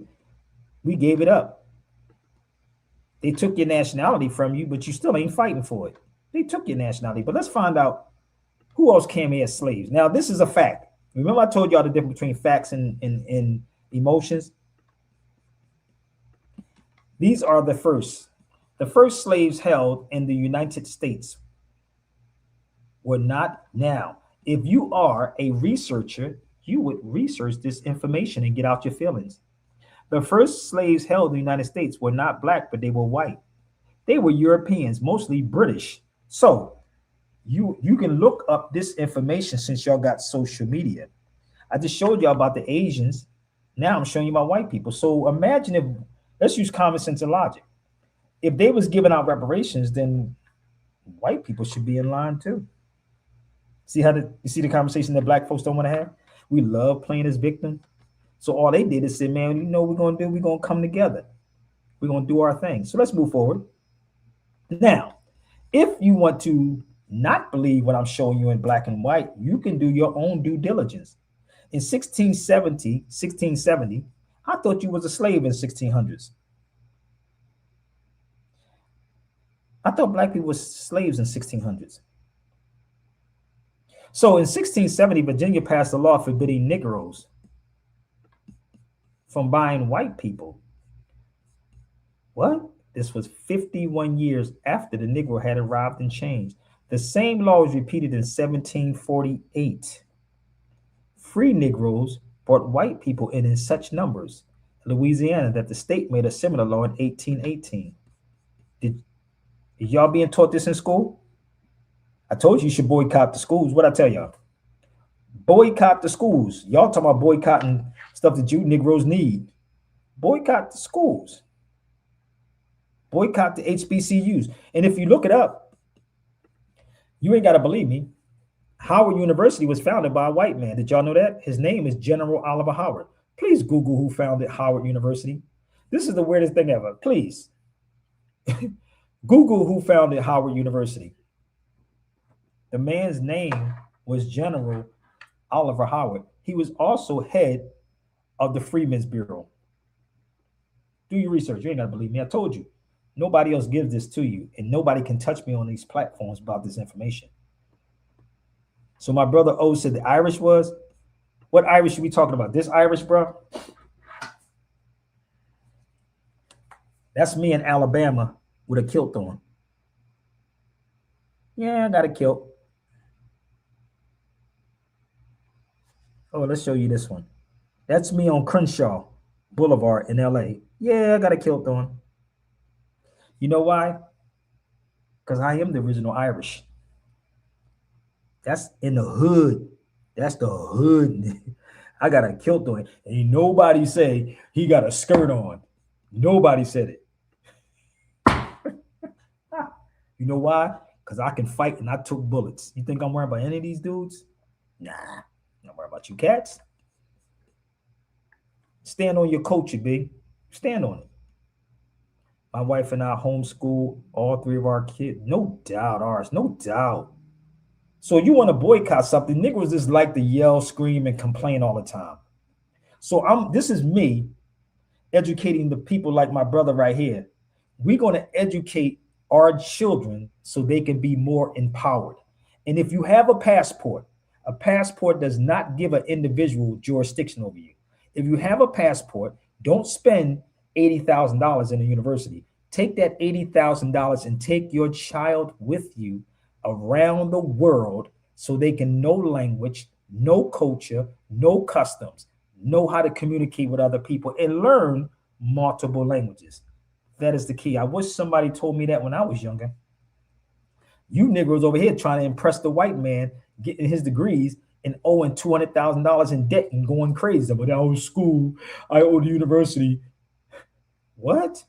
We gave it up. They took your nationality from you, but you still ain't fighting for it. They took your nationality, but let's find out who else came here as slaves. Now, this is a fact. Remember I told y'all the difference between facts and emotions? These are the first. The first slaves held in the United States were not. Now, if you are a researcher, you would research this information and get out your feelings. The first slaves held in the United States were not black, but they were white. They were Europeans, mostly British. So you can look up this information since y'all got social media. I just showed y'all about the Asians. Now I'm showing you about white people. So imagine if, let's use common sense and logic. If they was giving out reparations, then white people should be in line too. You see the conversation that black folks don't want to have? We love playing as victim. So all they did is say, man, you know what we're going to do? We're going to come together. We're going to do our thing. So let's move forward. Now, if you want to not believe what I'm showing you in black and white, you can do your own due diligence. In 1670, I thought you was a slave in 1600s. I thought black people were slaves in 1600s. So in 1670, Virginia passed a law forbidding Negroes from buying white people. What? This was 51 years after the Negro had arrived and changed. The same law was repeated in 1748. Free Negroes brought white people in such numbers in Louisiana that the state made a similar law in 1818. Did y'all being taught this in school? I told you should boycott the schools. What'd I tell y'all? Boycott the schools. Y'all talking about boycotting stuff that you Negroes need. Boycott the schools. Boycott the HBCUs. And if you look it up, you ain't got to believe me. Howard University was founded by a white man. Did y'all know that? His name is General Oliver Howard. Please Google who founded Howard University. This is the weirdest thing ever. Please. Google who founded Howard University. The man's name was General Oliver Howard. He was also head of the Freedmen's Bureau. Do your research. You ain't got to believe me. I told you. Nobody else gives this to you, and nobody can touch me on these platforms about this information. So my brother O said the Irish was. What Irish are we talking about? This Irish, bro? That's me in Alabama with a kilt on. Yeah, I got a kilt. Oh, let's show you this one. That's me on Crenshaw Boulevard in LA. Yeah, I got a kilt on. You know why? Because I am the original Irish. That's in the hood. That's the hood. I got a kilt on. Ain't nobody say he got a skirt on. Nobody said it. You know why? Because I can fight and I took bullets. You think I'm worried about any of these dudes? Nah, I'm not worried about you cats. Stand on your culture, B. Stand on it. My wife and I homeschool all three of our kids. No doubt, ours. No doubt. So you want to boycott something. Niggas just like to yell, scream, and complain all the time. So this is me educating the people like my brother right here. We're going to educate our children so they can be more empowered. And if you have a passport does not give an individual jurisdiction over you. If you have a passport, don't spend $80,000 in a university. Take that $80,000 and take your child with you around the world so they can know language, know culture, know customs, know how to communicate with other people, and learn multiple languages. That is the key. I wish somebody told me that when I was younger. You Negroes over here trying to impress the white man, getting his degrees and owing $200,000 in debt and going crazy. But I owe school, I owe the university. What?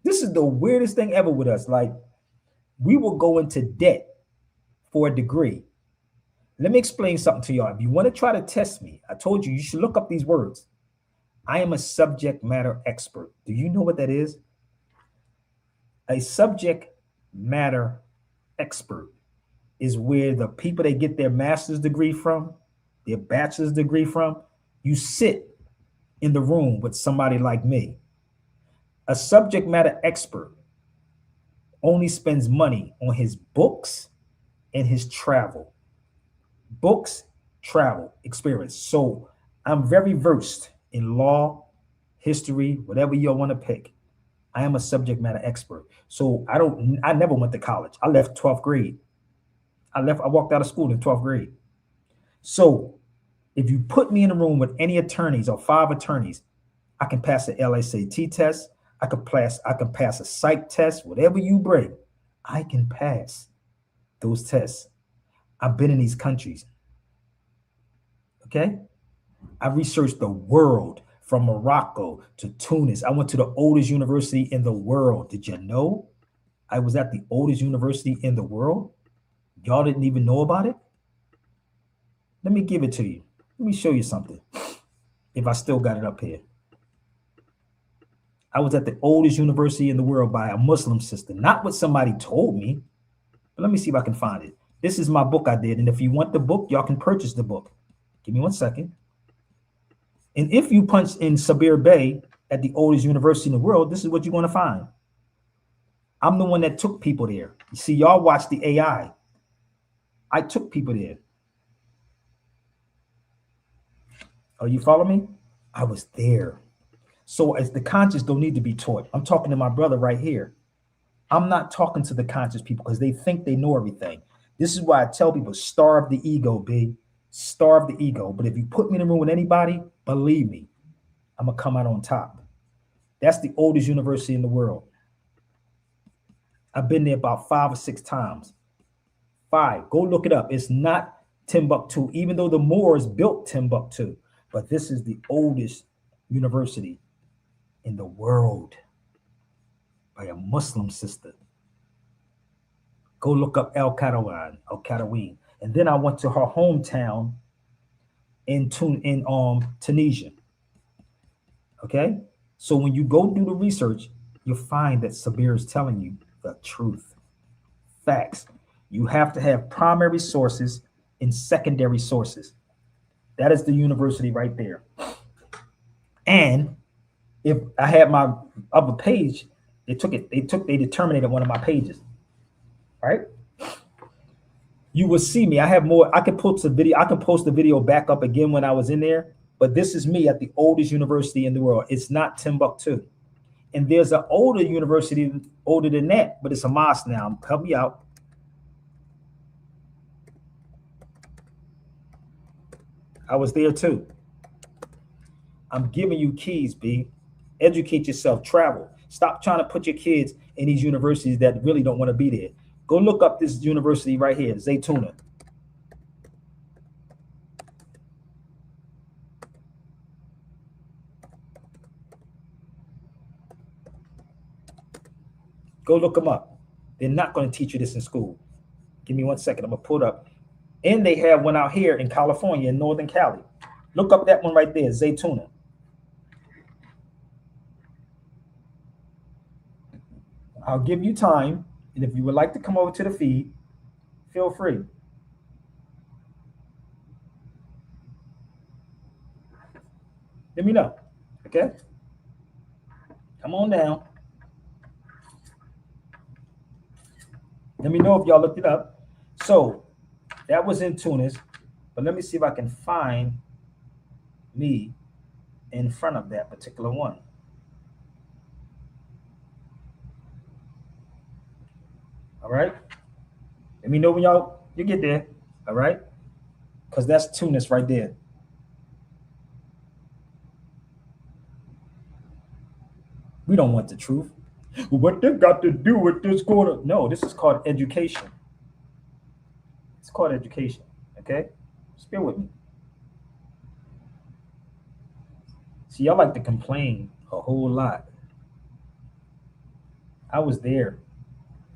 This is the weirdest thing ever with us. Like, we will go into debt for a degree. Let me explain something to y'all. If you want to try to test me, I told you should look up these words. I am a subject matter expert. Do you know what that is? A subject matter expert is where the people they get their master's degree from, their bachelor's degree from, you sit in the room with somebody like me. A subject matter expert only spends money on his books and his travel. Books, travel, experience. So I'm very versed in law, history, whatever you want to pick. I am a subject matter expert. So I never went to college. I left 12th grade. I walked out of school in 12th grade. So if you put me in a room with any attorneys or 5 attorneys, I can pass the LSAT test. I can pass a psych test, whatever you bring, I can pass those tests. I've been in these countries. Okay? I researched the world from Morocco to Tunis. I went to the oldest university in the world. Did you know I was at the oldest university in the world? Y'all didn't even know about it? Let me give it to you. Let me show you something. If I still got it up here. I was at the oldest university in the world by a Muslim sister. Not what somebody told me, but let me see if I can find it. This is my book I did. And if you want the book, y'all can purchase the book. Give me 1 second. And if you punch in Sabir Bey at the oldest university in the world, this is what you're going to find. I'm the one that took people there. You see, y'all watch the AI. I took people there. Oh, you follow me? I was there. So as the conscious don't need to be taught. I'm talking to my brother right here. I'm not talking to the conscious people because they think they know everything. This is why I tell people, starve the ego, B. Starve the ego. But if you put me in a room with anybody, believe me, I'm going to come out on top. That's the oldest university in the world. I've been there about 5 or 6 times. 5. Go look it up. It's not Timbuktu, even though the Moors built Timbuktu. But this is the oldest university in the world by a Muslim sister. Go look up Al Qadawin. And then I went to her hometown in Tunisia. Okay? So when you go do the research, you'll find that Sabir is telling you the truth. Facts. You have to have primary sources and secondary sources. That is the university right there. And if I had my other page, they terminated one of my pages. Right? You will see me. I have more. I can post the video back up again when I was in there. But this is me at the oldest university in the world. It's not Timbuktu. And there's an older university, older than that, but it's a mosque now. Help me out. I was there too. I'm giving you keys, B. Educate yourself, travel. Stop trying to put your kids in these universities that really don't want to be there. Go look up this university right here, Zaytuna. Go look them up. They're not going to teach you this in school. Give me 1 second. I'm going to pull it up. And they have one out here in California, in Northern Cali. Look up that one right there, Zaytuna. I'll give you time. And if you would like to come over to the feed, feel free. Let me know. Okay? Come on down. Let me know if y'all looked it up. So that was in Tunis, but let me see if I can find me in front of that particular one. All right. Let me know when you get there. All right. Because that's Tunis right there. We don't want the truth. What they got to do with this going on? No, this is called education. It's called education. Okay? Just bear with me. See, y'all like to complain a whole lot. I was there.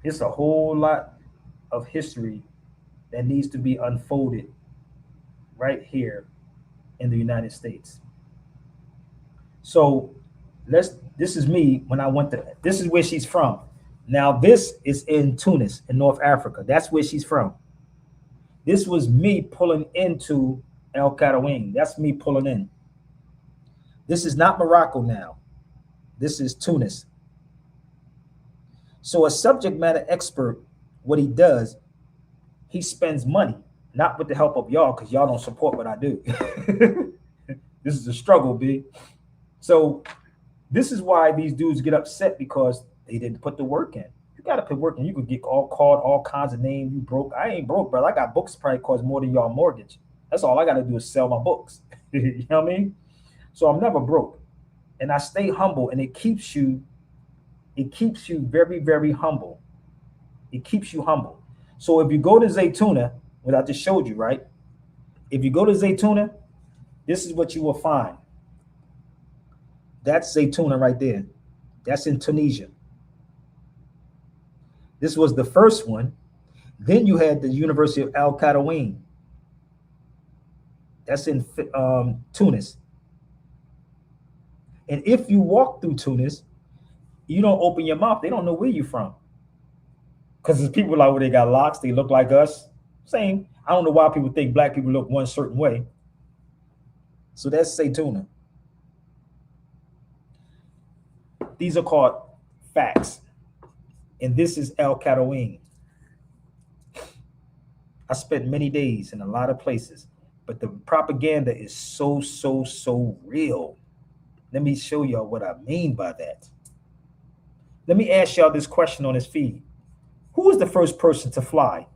It's a whole lot of history that needs to be unfolded right here in the United States. So this is me when I went to, this is where she's from. Now this is in Tunis in North Africa. That's where she's from. This was me pulling into El Qarawin. That's me pulling in. This is not Morocco now. This is Tunis. So a subject matter expert, what he does, he spends money, not with the help of y'all, because y'all don't support what I do. This is a struggle, B. So this is why these dudes get upset, because they didn't put the work in. You got to put work in. You could get called all kinds of names. You broke. I ain't broke, brother. I got books probably cost more than y'all mortgage. That's all I got to do is sell my books. You know what I mean? So I'm never broke, and I stay humble, and it keeps you very, very humble. It keeps you humble. So if you go to Zaytuna, what I just showed you, right? If you go to Zaytuna, this is what you will find. That's Zaytuna right there. That's in Tunisia. This was the first one. Then you had the University of Al Qarawin. That's in Tunis. And if you walk through Tunis, you don't open your mouth, they don't know where you're from. Because there's people like, where they got locks, they look like us. Same. I don't know why people think black people look one certain way. So that's Zaytuna. These are called facts. And this is El Qarawin. I spent many days in a lot of places, but the propaganda is so real. Let me show y'all what I mean by that. Let me ask y'all this question on this feed. Who was the first person to fly?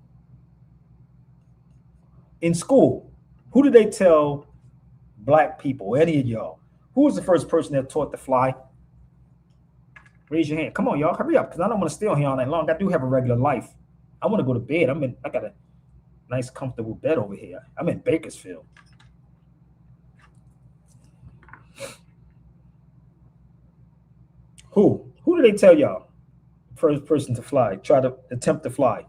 In school, who did they tell black people, any of y'all? Who was the first person that taught to fly? Raise your hand. Come on, y'all. Hurry up, because I don't want to stay on here all night long. I do have a regular life. I want to go to bed. I got a nice, comfortable bed over here. I'm in Bakersfield. Who did they tell y'all? First person to fly, try to attempt to fly.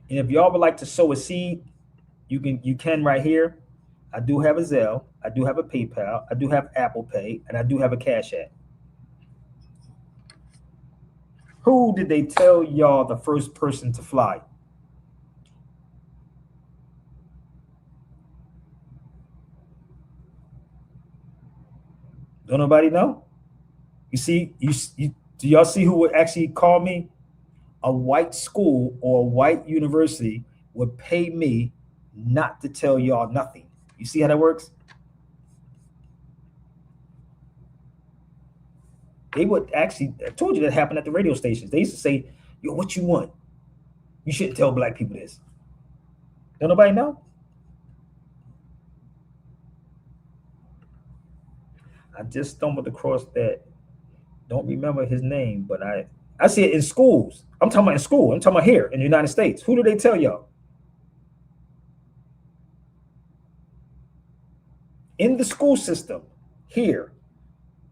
And if y'all would like to sow a seed, you can right here. I do have a Zelle, I do have a PayPal, I do have Apple Pay, and I do have a Cash App. Who did they tell y'all the first person to fly? Don't nobody know? You see, do y'all see who would actually call me? A white school or a white university would pay me not to tell y'all nothing. You see how that works? They would actually, I told you that happened at the radio stations. They used to say, yo, what you want? You shouldn't tell black people this. Don't nobody know? I just stumbled across that. Don't remember his name, but I see it in schools. I'm talking about in school. I'm talking about here in the United States. Who do they tell y'all? In the school system here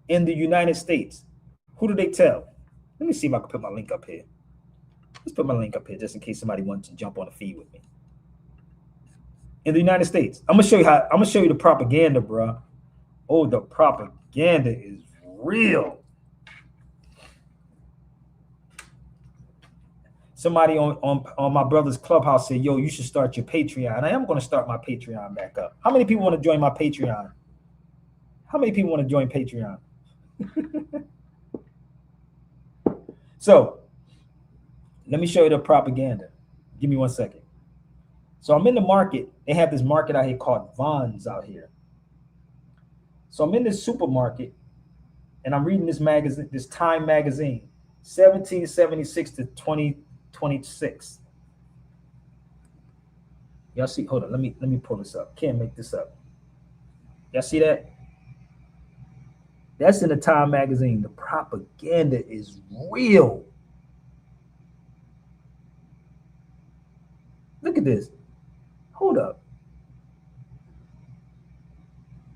in the United States, who do they tell? Let me see if I can put my link up here. Let's put my link up here just in case somebody wants to jump on the feed with me. In the United States, I'm gonna show you the propaganda, bro. Oh, the propaganda is real. Somebody on my brother's clubhouse said, yo, you should start your Patreon. I am going to start my Patreon back up. How many people want to join my Patreon? How many people want to join Patreon? So let me show you the propaganda. Give me 1 second. So I'm in the market. They have this market out here called Vons out here. So I'm in this supermarket and I'm reading this magazine, this Time magazine, 1776 to 2026. Y'all see? Hold on. Let me pull this up. Can't make this up. Y'all see that? That's in the Time magazine. The propaganda is real. Look at this. Hold up.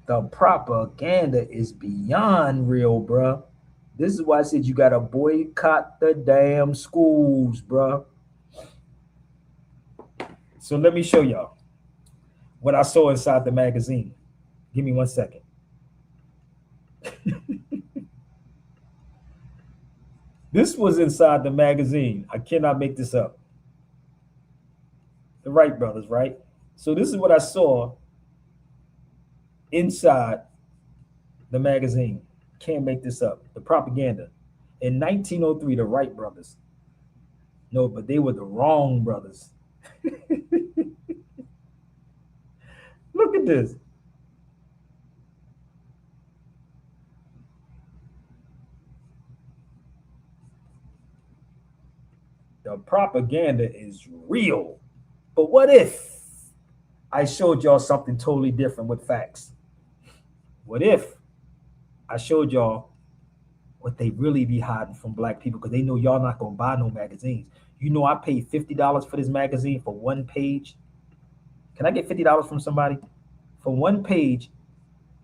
The propaganda is beyond real, bruh. This is why I said you gotta boycott the damn schools, bruh. So let me show y'all what I saw inside the magazine. Give me 1 second. This was inside the magazine. I cannot make this up. The Wright brothers, right? So this is what I saw inside the magazine. Can't make this up. The propaganda. In 1903, the Wright brothers. No, but they were the wrong brothers. Look at this. The propaganda is real. But what if I showed y'all something totally different with facts? What if I showed y'all what they really be hiding from black people, because they know y'all not going to buy no magazines. You know I paid $50 for this magazine for one page. Can I get $50 from somebody? For one page,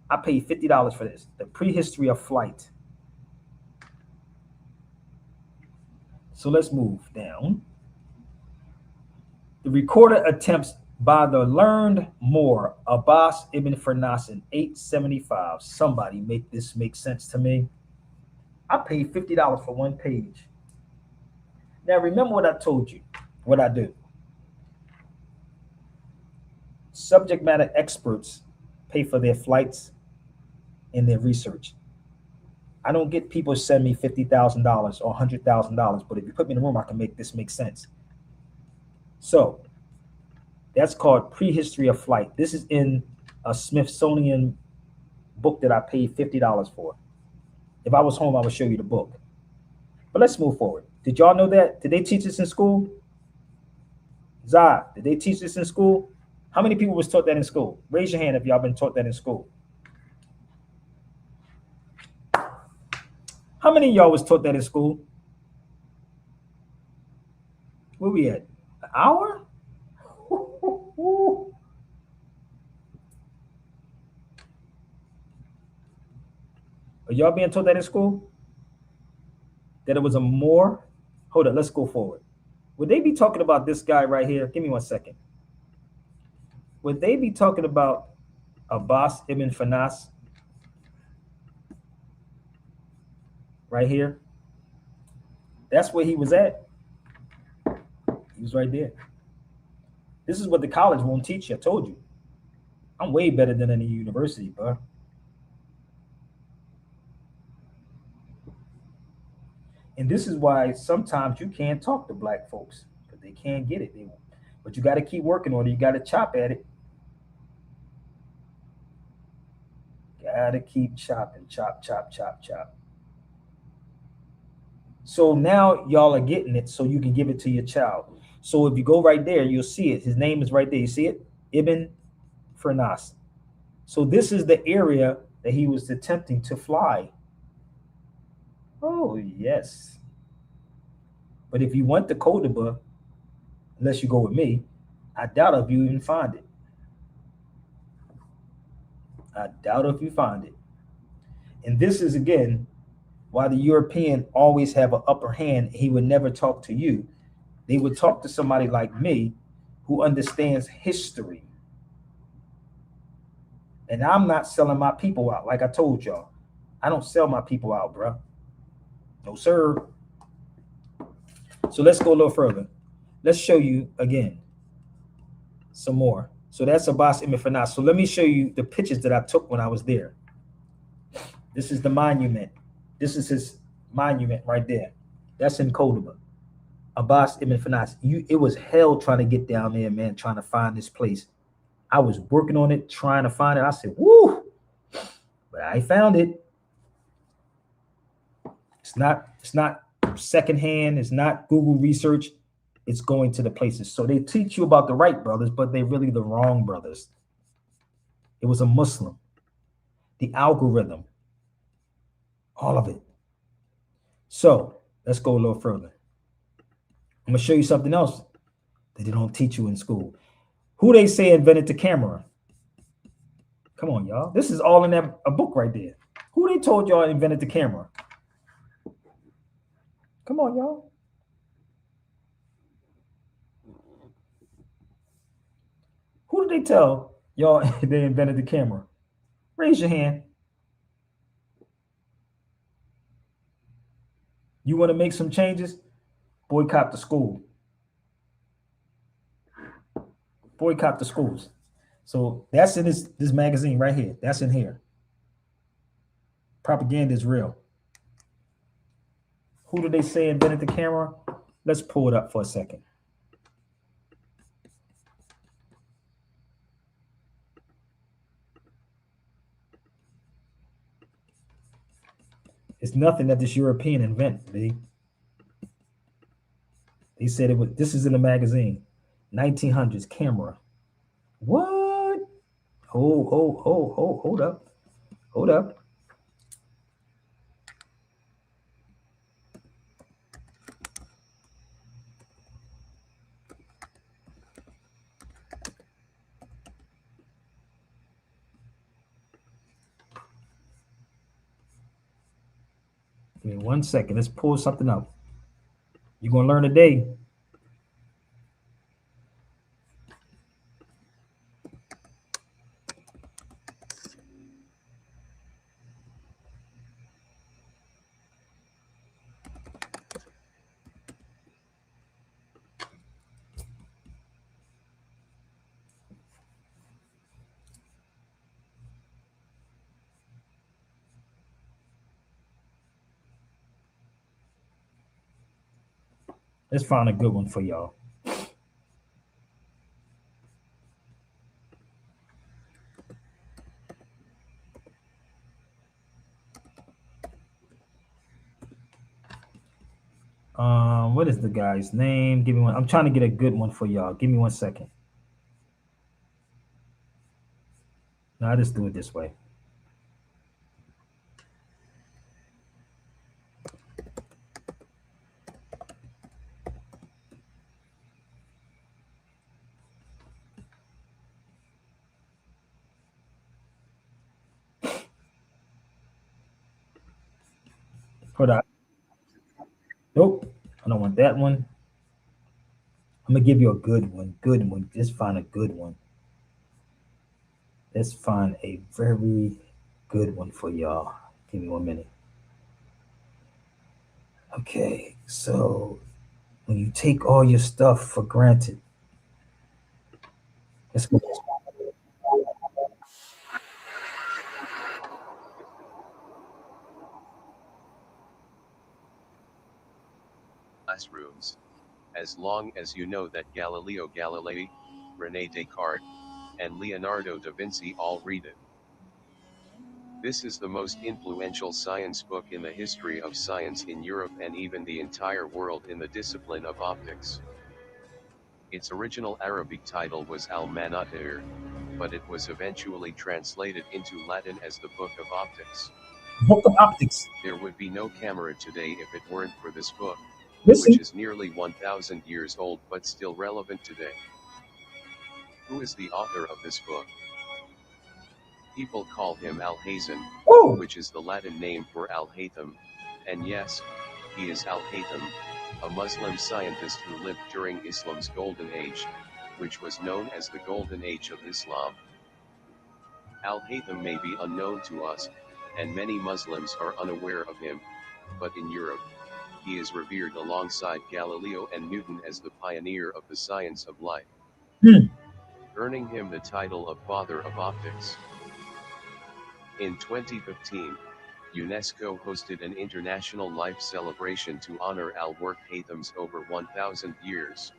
I paid $50 for this. The Prehistory of Flight. So let's move down. The recorded attempts by the learned Moor, Abbas ibn Firnas in 875. Somebody make this make sense to me. I paid $50 for one page. Now remember what I told you, what I do. Subject matter experts pay for their flights and their research. I don't get people send me $50,000 or $100,000, but if you put me in the room, I can make this make sense. So that's called Prehistory of Flight. This is in a Smithsonian book that I paid $50 for. If I was home, I would show you the book. But let's move forward. Did y'all know that? Did they teach this in school? Zah, did they teach this in school? How many people was taught that in school? Raise your hand if y'all been taught that in school. How many of y'all was taught that in school? Where we at? An hour? Are y'all being taught that in school? That it was a Moor? Hold on, let's go forward. Would they be talking about this guy right here? Give me 1 second. Would they be talking about Abbas ibn Firnas? Right here? That's where he was at. He was right there. This is what the college won't teach you. I told you. I'm way better than any university, bro. And this is why sometimes you can't talk to black folks, because they can't get it. But you got to keep working on it. You got to chop at it. Got to keep chopping. Chop, chop, chop, chop. So now y'all are getting it so you can give it to your child. So if you go right there, you'll see it. His name is right there. You see it? Ibn Firnas. So this is the area that he was attempting to fly. Oh, yes. But if you want the Cordoba, unless you go with me, I doubt if you even find it. I doubt if you find it. And this is, again, why the European always have an upper hand. He would never talk to you. They would talk to somebody like me who understands history. And I'm not selling my people out. Like I told y'all, I don't sell my people out, bro. No, sir. So let's go a little further. let's show you again some more. So that's Abbas Ibn Finas. So let me show you the pictures that I took when I was there. This is the monument. This is his monument right there. That's in Cordoba. Abbas Ibn Finas. It was hell trying to get down there, man, trying to find this place. I was working on it, trying to find it. I said, woo, but I found it. It's not secondhand. It's not Google research. It's going to the places. So they teach you about the right brothers, but they're really the wrong brothers. It was a Muslim. The algorithm. All of it. So let's go a little further. I'm going to show you something else that they don't teach you in school. Who they say invented the camera? Come on, y'all. This is all in a book right there. Who they told y'all invented the camera? Come on, y'all. Who did they tell y'all they invented the camera? Raise your hand. You want to make some changes? Boycott the school. Boycott the schools. So that's in this magazine right here. That's in here. Propaganda is real. Who did they say invented the camera? Let's pull it up for a second. It's nothing that this European invented, B. They said it was, this is in the magazine. 1900s camera. What? Hold up. Hold up. Give me 1 second. Let's pull something up. You're going to learn today. Let's find a good one for y'all. What is the guy's name? Give me one. I'm trying to get a good one for y'all. Give me 1 second. No, I just do it this way. Put out. Nope, I don't want that one. I'm gonna give you a good one. Good one. Just find a good one. Let's find a very good one for y'all. Give me 1 minute. Okay, so when you take all your stuff for granted, let's go. Classrooms. As long as you know that Galileo Galilei, René Descartes, and Leonardo da Vinci all read it. This is the most influential science book in the history of science in Europe and even the entire world in the discipline of optics. Its original Arabic title was Al-Manatir, but it was eventually translated into Latin as the Book of Optics. Book of Optics. There would be no camera today if it weren't for this book, Listen. which is nearly 1,000 years old but still relevant today. Who is the author of this book? People call him Al-Hazan, which is the Latin name for Al-Haytham, and yes, he is Al-Haytham, a Muslim scientist who lived during Islam's Golden Age, which was known as the Golden Age of Islam. Al-Haytham may be unknown to us, and many Muslims are unaware of him, but in Europe, He is revered alongside Galileo and Newton as the pioneer of the science of light, earning him the title of Father of Optics. In 2015, UNESCO hosted an international life celebration to honor Al-Work Haytham's over 1,000 years.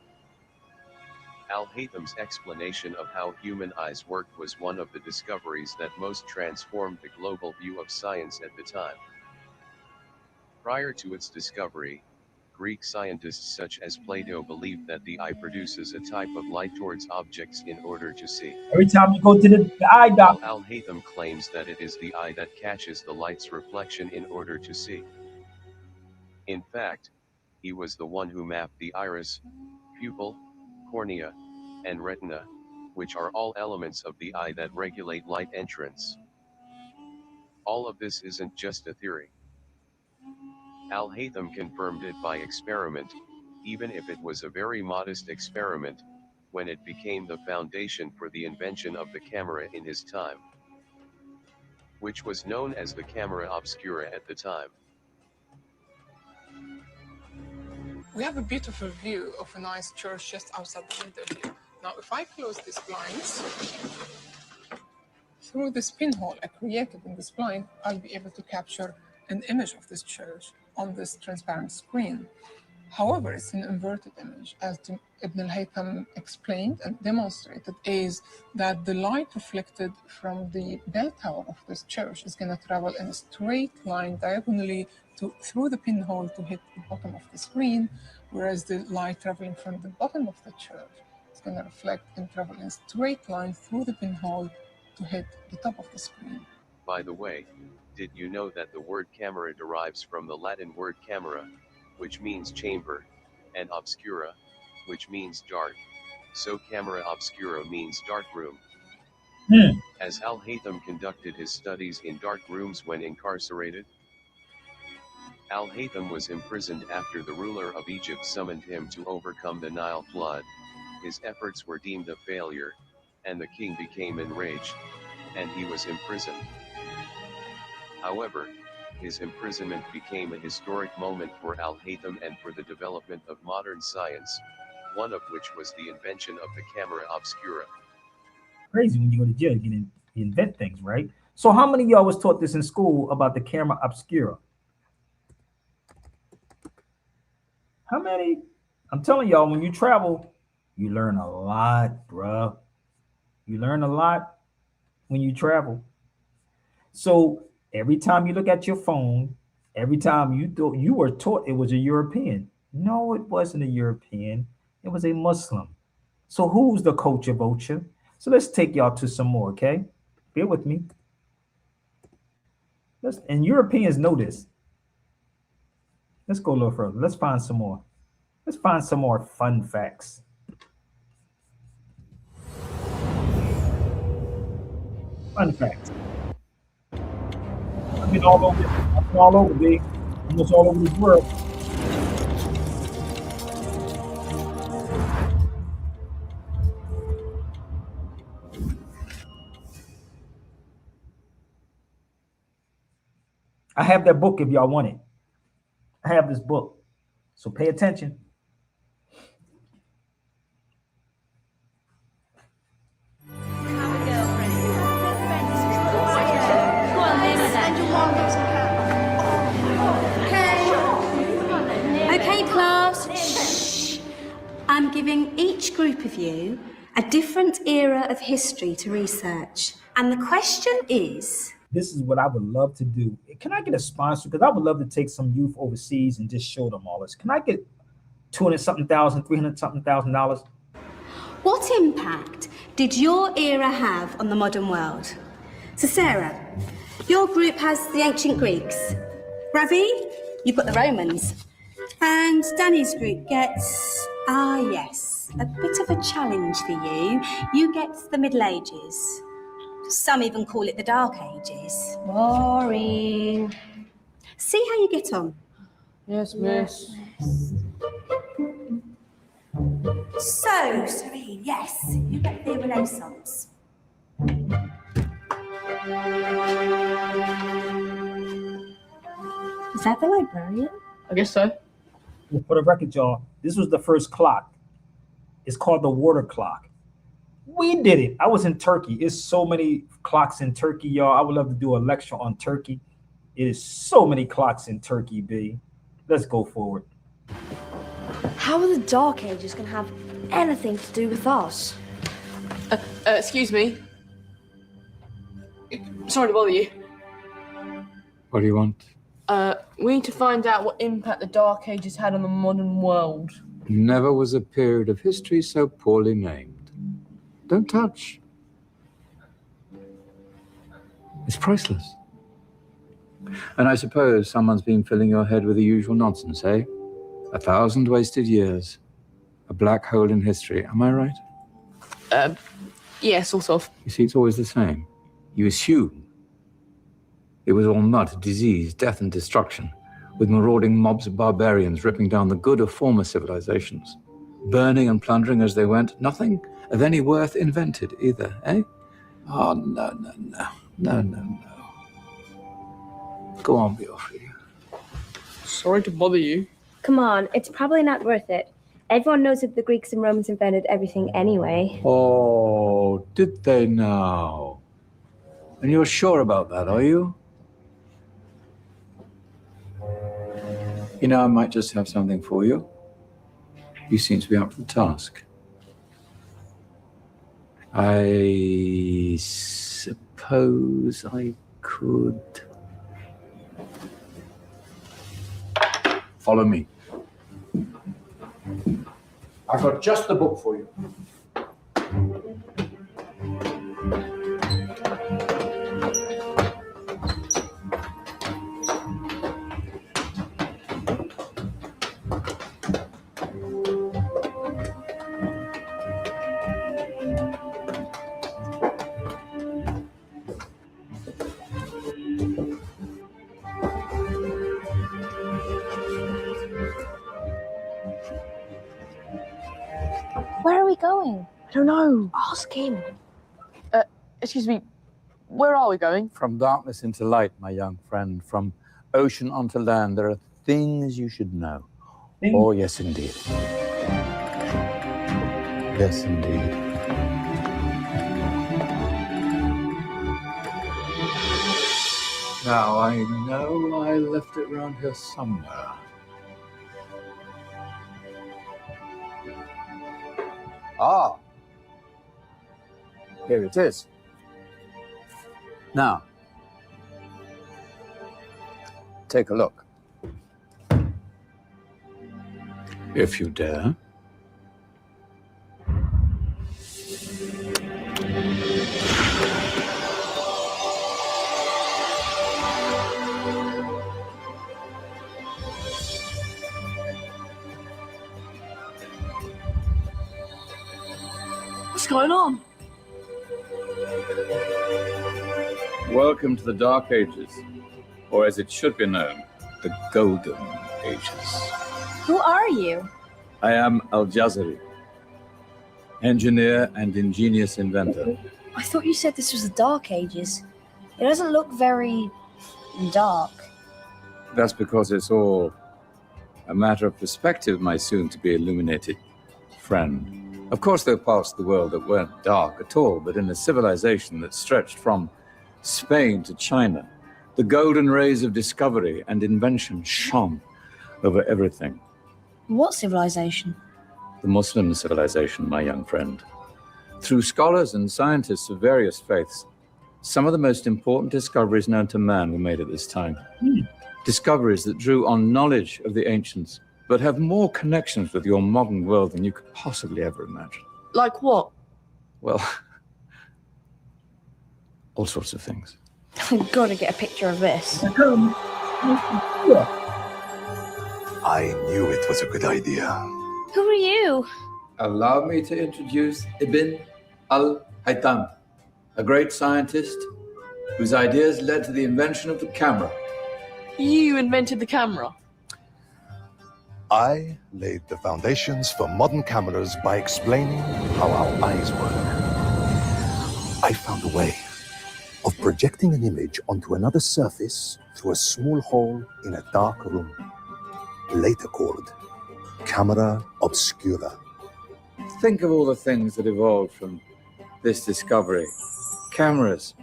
Al-Haytham's explanation of how human eyes work was one of the discoveries that most transformed the global view of science at the time. Prior to its discovery, Greek scientists such as Plato believed that the eye produces a type of light towards objects in order to see. Every time you go to the eye While doctor, Al-Haytham claims that it is the eye that catches the light's reflection in order to see. In fact, he was the one who mapped the iris, pupil, cornea, and retina, which are all elements of the eye that regulate light entrance. All of this isn't just a theory. Al-Haytham confirmed it by experiment, even if it was a very modest experiment, when it became the foundation for the invention of the camera in his time, which was known as the camera obscura at the time. We have a beautiful view of a nice church just outside the window here. Now, if I close these blinds, through this pinhole I created in this blind, I'll be able to capture an image of this church on this transparent screen. However, it's an inverted image, as Ibn al-Haytham explained and demonstrated, is that the light reflected from the bell tower of this church is going to travel in a straight line diagonally through the pinhole to hit the bottom of the screen, whereas the light traveling from the bottom of the church is going to reflect and travel in a straight line through the pinhole to hit the top of the screen. By the way, did you know that the word camera derives from the Latin word camera, which means chamber, and obscura, which means dark? So camera obscura means dark room. As Al-Haytham conducted his studies in dark rooms when incarcerated, Al-Haytham was imprisoned after the ruler of Egypt summoned him to overcome the Nile flood. His efforts were deemed a failure, and the king became enraged, and he was imprisoned. However, his imprisonment became a historic moment for Al-Haytham and for the development of modern science, one of which was the invention of the camera obscura. crazy when you go to jail, you invent things, right? So how many of y'all was taught this in school about the camera obscura? How many? I'm telling y'all, when you travel, you learn a lot, bruh. You learn a lot when you travel. So every time you look at your phone, every time you thought you were taught it was a European. No, it wasn't a European. It was a Muslim. So who's the culture vulture? So let's take y'all to some more, okay? Bear with me. And Europeans know this. Let's go a little further. Let's find some more. Let's find some more fun facts. Fun facts. I've been all over, baby. Almost all over this world. I have that book if y'all want it. I have this book. So pay attention. Okay, class. Shh. I'm giving each group of you a different era of history to research. And the question is... This is what I would love to do. Can I get a sponsor? Because I would love to take some youth overseas and just show them all this. Can I get $200-something thousand, $300-something thousand? What impact did your era have on the modern world? So Sarah, your group has the ancient Greeks. Ravi, you've got the Romans. And Danny's group gets, yes, a bit of a challenge for you. You get the Middle Ages. Some even call it the Dark Ages. Boring. See how you get on. Yes, miss. So, Serene, yes, you get the Renaissance. Is that the librarian? I guess so. For the record, y'all, this was the first clock. It's called the water clock. We did it. I was in Turkey. It's so many clocks in Turkey, y'all. I would love to do a lecture on Turkey. It is so many clocks in Turkey, B. Let's go forward. How are the Dark Ages going to have anything to do with us? Excuse me. Sorry to bother you. What do you want? We need to find out what impact the Dark Ages had on the modern world. Never was a period of history so poorly named. Don't touch. It's priceless. And I suppose someone's been filling your head with the usual nonsense, eh? 1,000 wasted years. A black hole in history, am I right? Yeah, sort of. You see, it's always the same. You assume it was all mud, disease, death, and destruction, with marauding mobs of barbarians ripping down the good of former civilizations, burning and plundering as they went, nothing of any worth invented either, eh? Oh, no. Go on, Beofrey. Sorry to bother you. Come on, it's probably not worth it. Everyone knows that the Greeks and Romans invented everything anyway. Oh, did they now? And you're sure about that, are you? You know, I might just have something for you. You seem to be up for the task. I suppose I could... Follow me. I've got just the book for you. Where are we going? I don't know. Ask him. Excuse me. Where are we going? From darkness into light, my young friend. From ocean onto land, there are things you should know. Oh, yes, indeed. Yes, indeed. Now, I know I left it around here somewhere. Ah, here it is. Now, take a look. If you dare. What's going on? Welcome to the Dark Ages, or as it should be known, the Golden Ages. Who are you? I am Al-Jazari, engineer and ingenious inventor. I thought you said this was the Dark Ages. It doesn't look very dark. That's because it's all a matter of perspective, my soon-to-be illuminated friend. Of course, there are parts of the world that weren't dark at all, but in a civilization that stretched from Spain to China, the golden rays of discovery and invention shone over everything. What civilization? The Muslim civilization, my young friend. Through scholars and scientists of various faiths, some of the most important discoveries known to man were made at this time. Discoveries that drew on knowledge of the ancients, but have more connections with your modern world than you could possibly ever imagine. Like what? Well, all sorts of things. I've got to get a picture of this. I knew it was a good idea. Who are you? Allow me to introduce Ibn al-Haytham, a great scientist whose ideas led to the invention of the camera. You invented the camera? I laid the foundations for modern cameras by explaining how our eyes work. I found a way of projecting an image onto another surface through a small hole in a dark room, later called camera obscura. Think of all the things that evolved from this discovery. Cameras,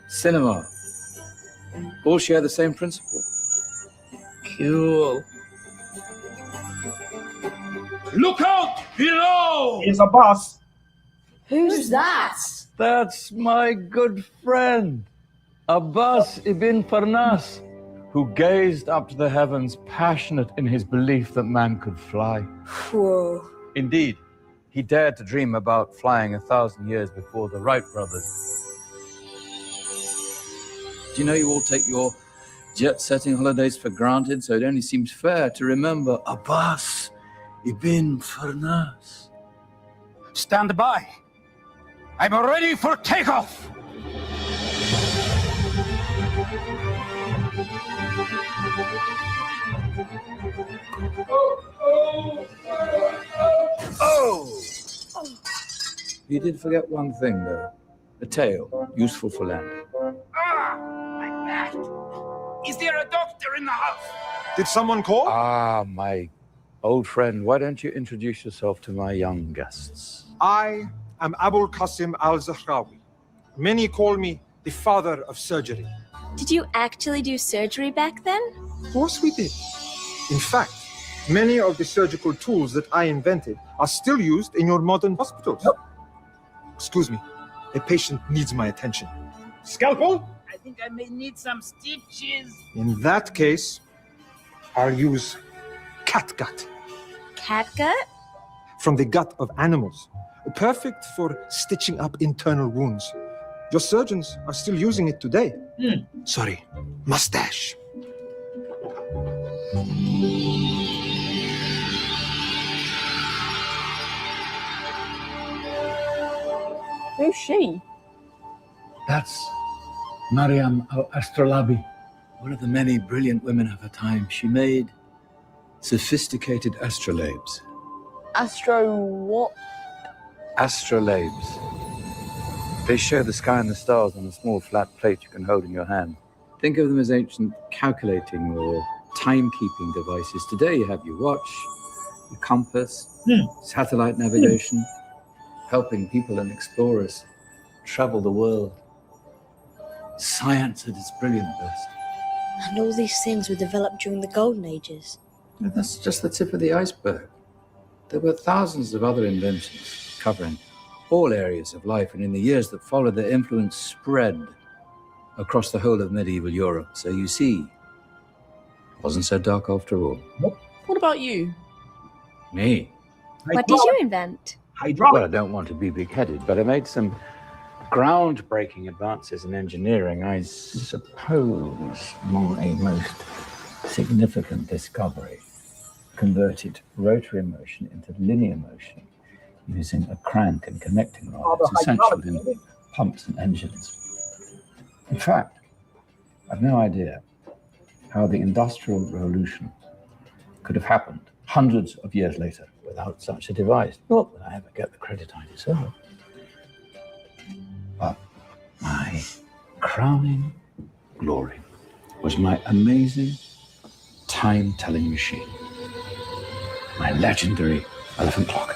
cinema, all share the same principle. Cool. Look out below! Here's a boss. Who's that? That's my good friend, Abbas ibn Farnas, who gazed up to the heavens, passionate in his belief that man could fly. Whoa. Indeed, he dared to dream about flying 1,000 years before the Wright brothers. Do you know you all take your jet-setting holidays for granted, so it only seems fair to remember Abbas ibn Farnas. Stand by. I'm ready for takeoff. Oh! You did forget one thing, though. A tail, useful for landing. My back. Is there a doctor in the house? Did someone call? Ah, my old friend, why don't you introduce yourself to my young guests? I am Abul Qasim al-Zahrawi. Many call me the father of surgery. Did you actually do surgery back then? Of course we did. In fact, many of the surgical tools that I invented are still used in your modern hospitals. Yep. Excuse me, a patient needs my attention. Scalpel? I think I may need some stitches. In that case, I'll use catgut. Catgut? From the gut of animals. Perfect for stitching up internal wounds. Your surgeons are still using it today. Sorry, mustache. Who's she? That's Mariam al-Astrolabi, one of the many brilliant women of her time. She made sophisticated astrolabes. Astro what? Astrolabes. They show the sky and the stars on a small flat plate you can hold in your hand. Think of them as ancient calculating or timekeeping devices. Today you have your watch, your compass, satellite navigation, helping people and explorers travel the world. Science at its brilliant best. And all these things were developed during the Golden Ages. And that's just the tip of the iceberg. There were thousands of other inventions covering all areas of life, and in the years that followed, their influence spread across the whole of medieval Europe. So you see, it wasn't so dark after all. What about you? Me? What did you invent? Well, I don't want to be big-headed, but I made some groundbreaking advances in engineering. I suppose my most significant discovery converted rotary motion into linear motion using a crank and connecting rod. It's essential in pumps and engines. In fact, I've no idea how the Industrial Revolution could have happened hundreds of years later without such a device. Not that I ever get the credit I deserve. But my crowning glory was my amazing time-telling machine, my legendary elephant clock.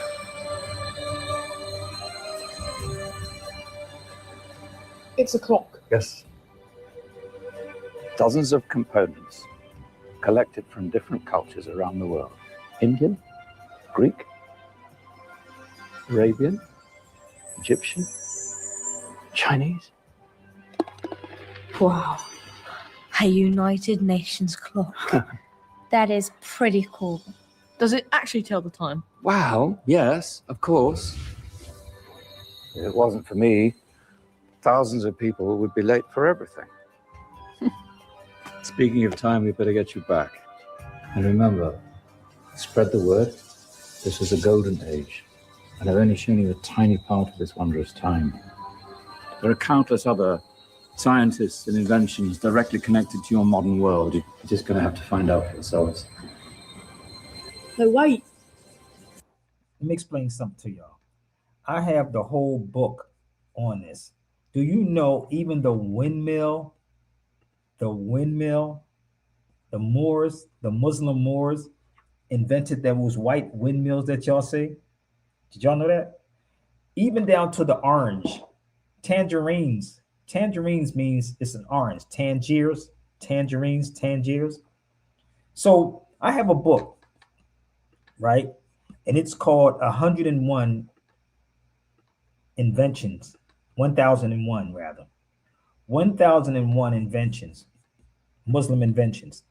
It's a clock. Yes. Dozens of components collected from different cultures around the world. Indian, Greek, Arabian, Egyptian, Chinese. Wow. A United Nations clock. That is pretty cool. Does it actually tell the time? Wow, yes, of course. If it wasn't for me, thousands of people would be late for everything. Speaking of time, we better get you back. And remember, spread the word. This was a golden age, and I've only shown you a tiny part of this wondrous time. There are countless other scientists and inventions directly connected to your modern world. You're just going to have to find out for yourselves. No, wait. Let me explain something to y'all. I have the whole book on this. Do you know even the windmill, the Moors, the Muslim Moors, invented those white windmills that y'all see. Did y'all know that? Even down to the orange. Tangerines. Tangerines means it's an orange. Tangiers, tangerines, tangiers. So I have a book, right? And it's called 101 Inventions. 1001 rather. 1001 inventions. Muslim inventions.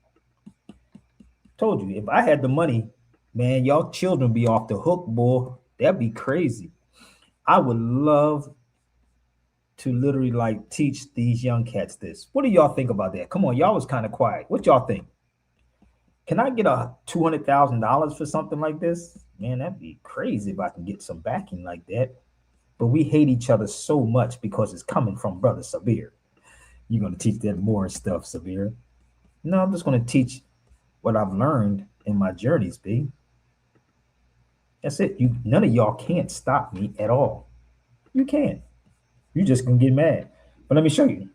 Told you, if I had the money, man, y'all children be off the hook, boy. That'd be crazy. I would love to literally like teach these young cats this. What do y'all think about that? Come on, y'all was kind of quiet. What y'all think? Can I get a $200,000 for something like this? Man, that'd be crazy if I can get some backing like that. But we hate each other so much because it's coming from Brother Sabir. You're going to teach them more stuff, Sabir. No, I'm just going to teach what I've learned in my journeys, B. That's it. None of y'all can't stop me at all. You can't. You just gonna get mad. But let me show you.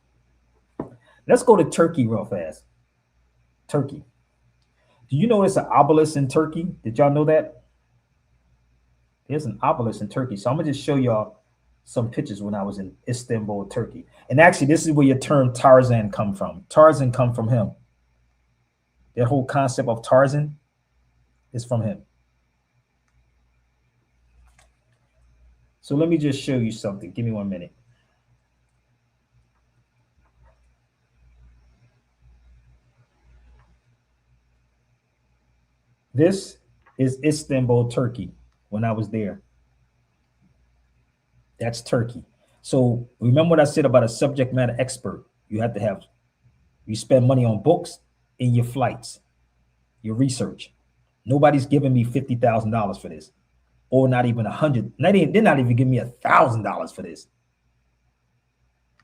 Let's go to Turkey real fast. Turkey. Do you know it's an obelisk in Turkey? Did y'all know that? There's an obelisk in Turkey. So I'm gonna just show y'all some pictures when I was in Istanbul, Turkey. And actually, this is where your term Tarzan come from. Tarzan come from him. That whole concept of Tarzan is from him. So let me just show you something. Give me 1 minute. This is Istanbul, Turkey, when I was there. That's Turkey. So remember what I said about a subject matter expert. You spend money on books and your flights, your research. Nobody's giving me $50,000 for this, or not even $100. They're not even giving me $1,000 for this.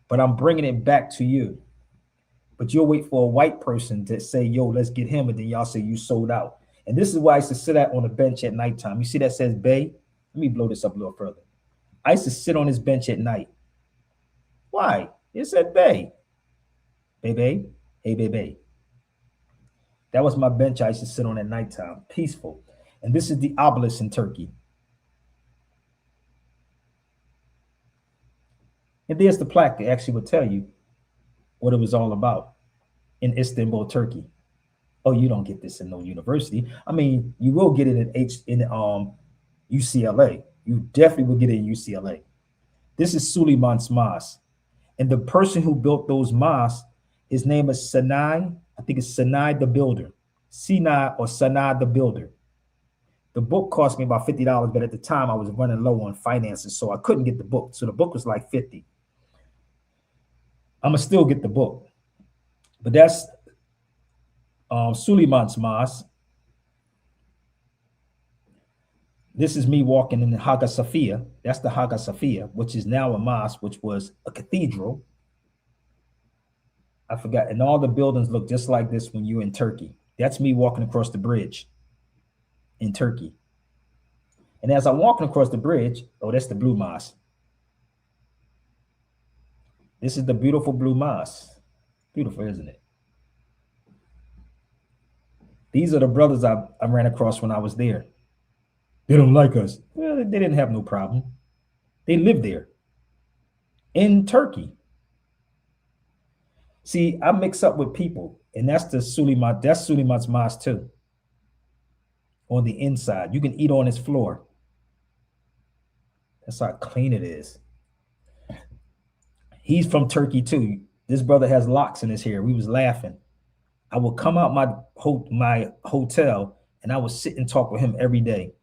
But I'm bringing it back to you. But you'll wait for a white person to say, yo, let's get him. And then y'all say you sold out. And this is why I used to sit out on the bench at nighttime. You see that says Bay? Let me blow this up a little further. I used to sit on this bench at night. Why? It said Bay. Bay. Hey, Bay. That was my bench I used to sit on at nighttime. Peaceful. And this is the obelisk in Turkey. And there's the plaque that actually would tell you what it was all about in Istanbul, Turkey. Oh, you don't get this in no university. I mean, you will get it in UCLA. You definitely will get it in UCLA. This is Suleiman's mosque. And the person who built those mosques, his name is Sinai. I think it's Sinai the Builder. Sinai or Sinai the Builder. The book cost me about $50, but at the time I was running low on finances, so I couldn't get the book. So the book was like $50. I'm going to still get the book. But that's Suleiman's mosque. This is me walking in the Hagia Sophia. That's the Hagia Sophia, which is now a mosque, which was a cathedral. I forgot. And all the buildings look just like this when you're in Turkey. That's me walking across the bridge in Turkey. And as I'm walking across the bridge, oh, that's the Blue Mosque. This is the beautiful Blue Mosque. Beautiful, isn't it? These are the brothers I ran across when I was there. They don't like us. Well, they didn't have no problem. They lived there in Turkey. See, I mix up with people, and that's Suleiman's mosque too. On the inside, you can eat on his floor. That's how clean it is. He's from Turkey too. This brother has locks in his hair. We was laughing. I would come out my hotel and I would sit and talk with him every day.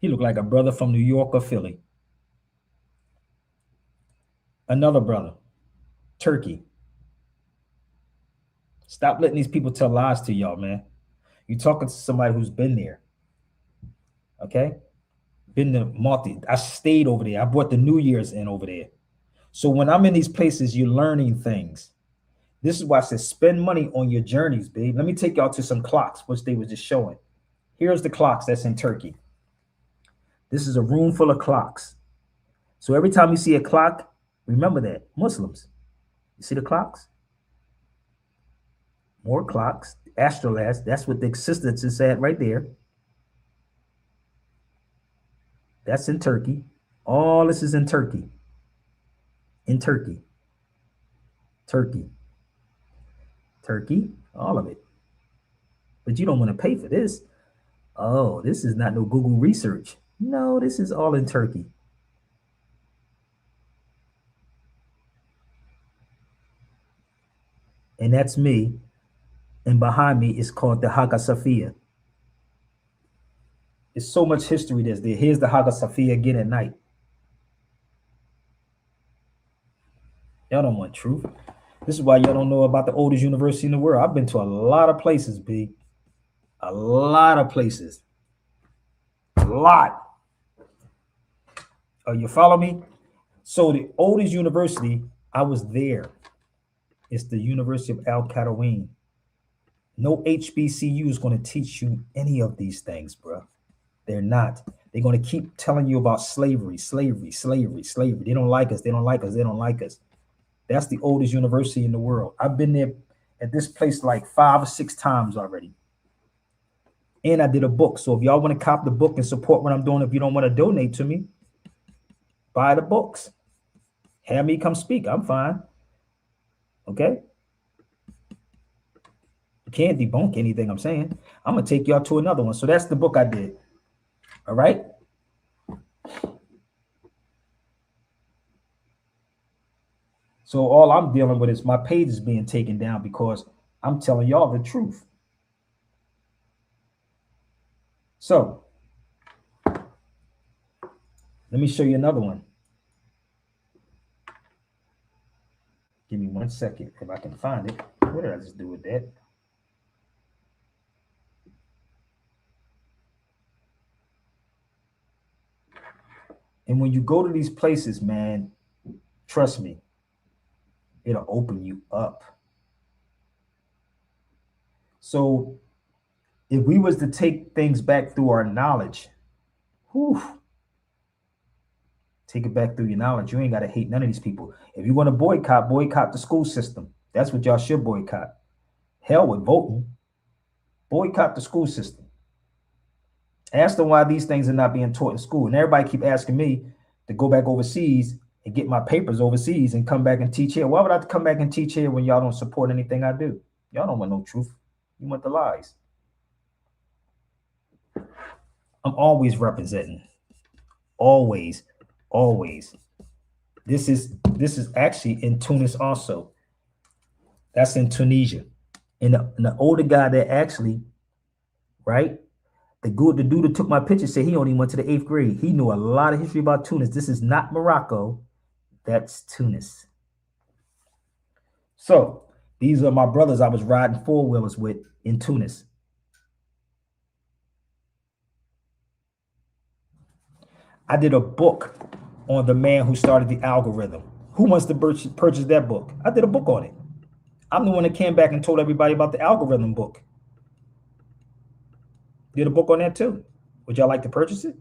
He looked like a brother from New York or Philly. Another brother, Turkey. Stop letting these people tell lies to y'all, man. You're talking to somebody who's been there. Okay? Been to I stayed over there. I brought the New Year's in over there. So when I'm in these places, you're learning things. This is why I said spend money on your journeys, babe. Let me take y'all to some clocks, which they were just showing. Here's the clocks that's in Turkey. This is a room full of clocks. So every time you see a clock, remember that. Muslims. You see the clocks? More clocks. Astrolabs. That's what the existence is at right there. That's in Turkey. All this is in Turkey. In Turkey. Turkey. Turkey. All of it. But you don't want to pay for this. Oh, this is not no Google research. No, this is all in Turkey. And that's me. And behind me is called the Hagia Sophia. There's so much history that's there. Here's the Hagia Sophia again at night. Y'all don't want truth. This is why y'all don't know about the oldest university in the world. I've been to a lot of places, B. A lot of places. A lot. Oh, you follow me? So the oldest university, I was there. It's the University of Al Qarawiyyin. No HBCU is going to teach you any of these things, bro. They're not. They're going to keep telling you about slavery, slavery, slavery, slavery. They don't like us. They don't like us. They don't like us. That's the oldest university in the world. I've been there at this place like 5 or 6 times already. And I did a book. So if y'all want to cop the book and support what I'm doing, if you don't want to donate to me, buy the books. Have me come speak. I'm fine. Okay? You can't debunk anything I'm saying. I'm going to take y'all to another one. So that's the book I did. All right? So all I'm dealing with is my page is being taken down because I'm telling y'all the truth. So let me show you another one. Give me 1 second if I can find it. What did I just do with that? And when you go to these places, man, trust me, it'll open you up. So if we was to take things back through our knowledge, whew, take it back through your knowledge. You ain't got to hate none of these people. If you want to boycott the school system. That's what y'all should boycott. Hell with voting. Boycott the school system. Ask them why these things are not being taught in school. And everybody keep asking me to go back overseas and get my papers overseas and come back and teach here. Why would I have to come back and teach here when y'all don't support anything I do? Y'all don't want no truth. You want the lies. I'm always representing. Always. Always. This is actually in Tunis also. That's in Tunisia. And the older guy that actually, right? The dude that took my picture said he only went to the 8th grade. He knew a lot of history about Tunis. This is not Morocco. That's Tunis. So these are my brothers I was riding 4-wheelers with in Tunis. I did a book on the man who started the algorithm. Who wants to purchase that book? I did a book on it. I'm the one that came back and told everybody about the algorithm book. Did a book on that too. Would y'all like to purchase it?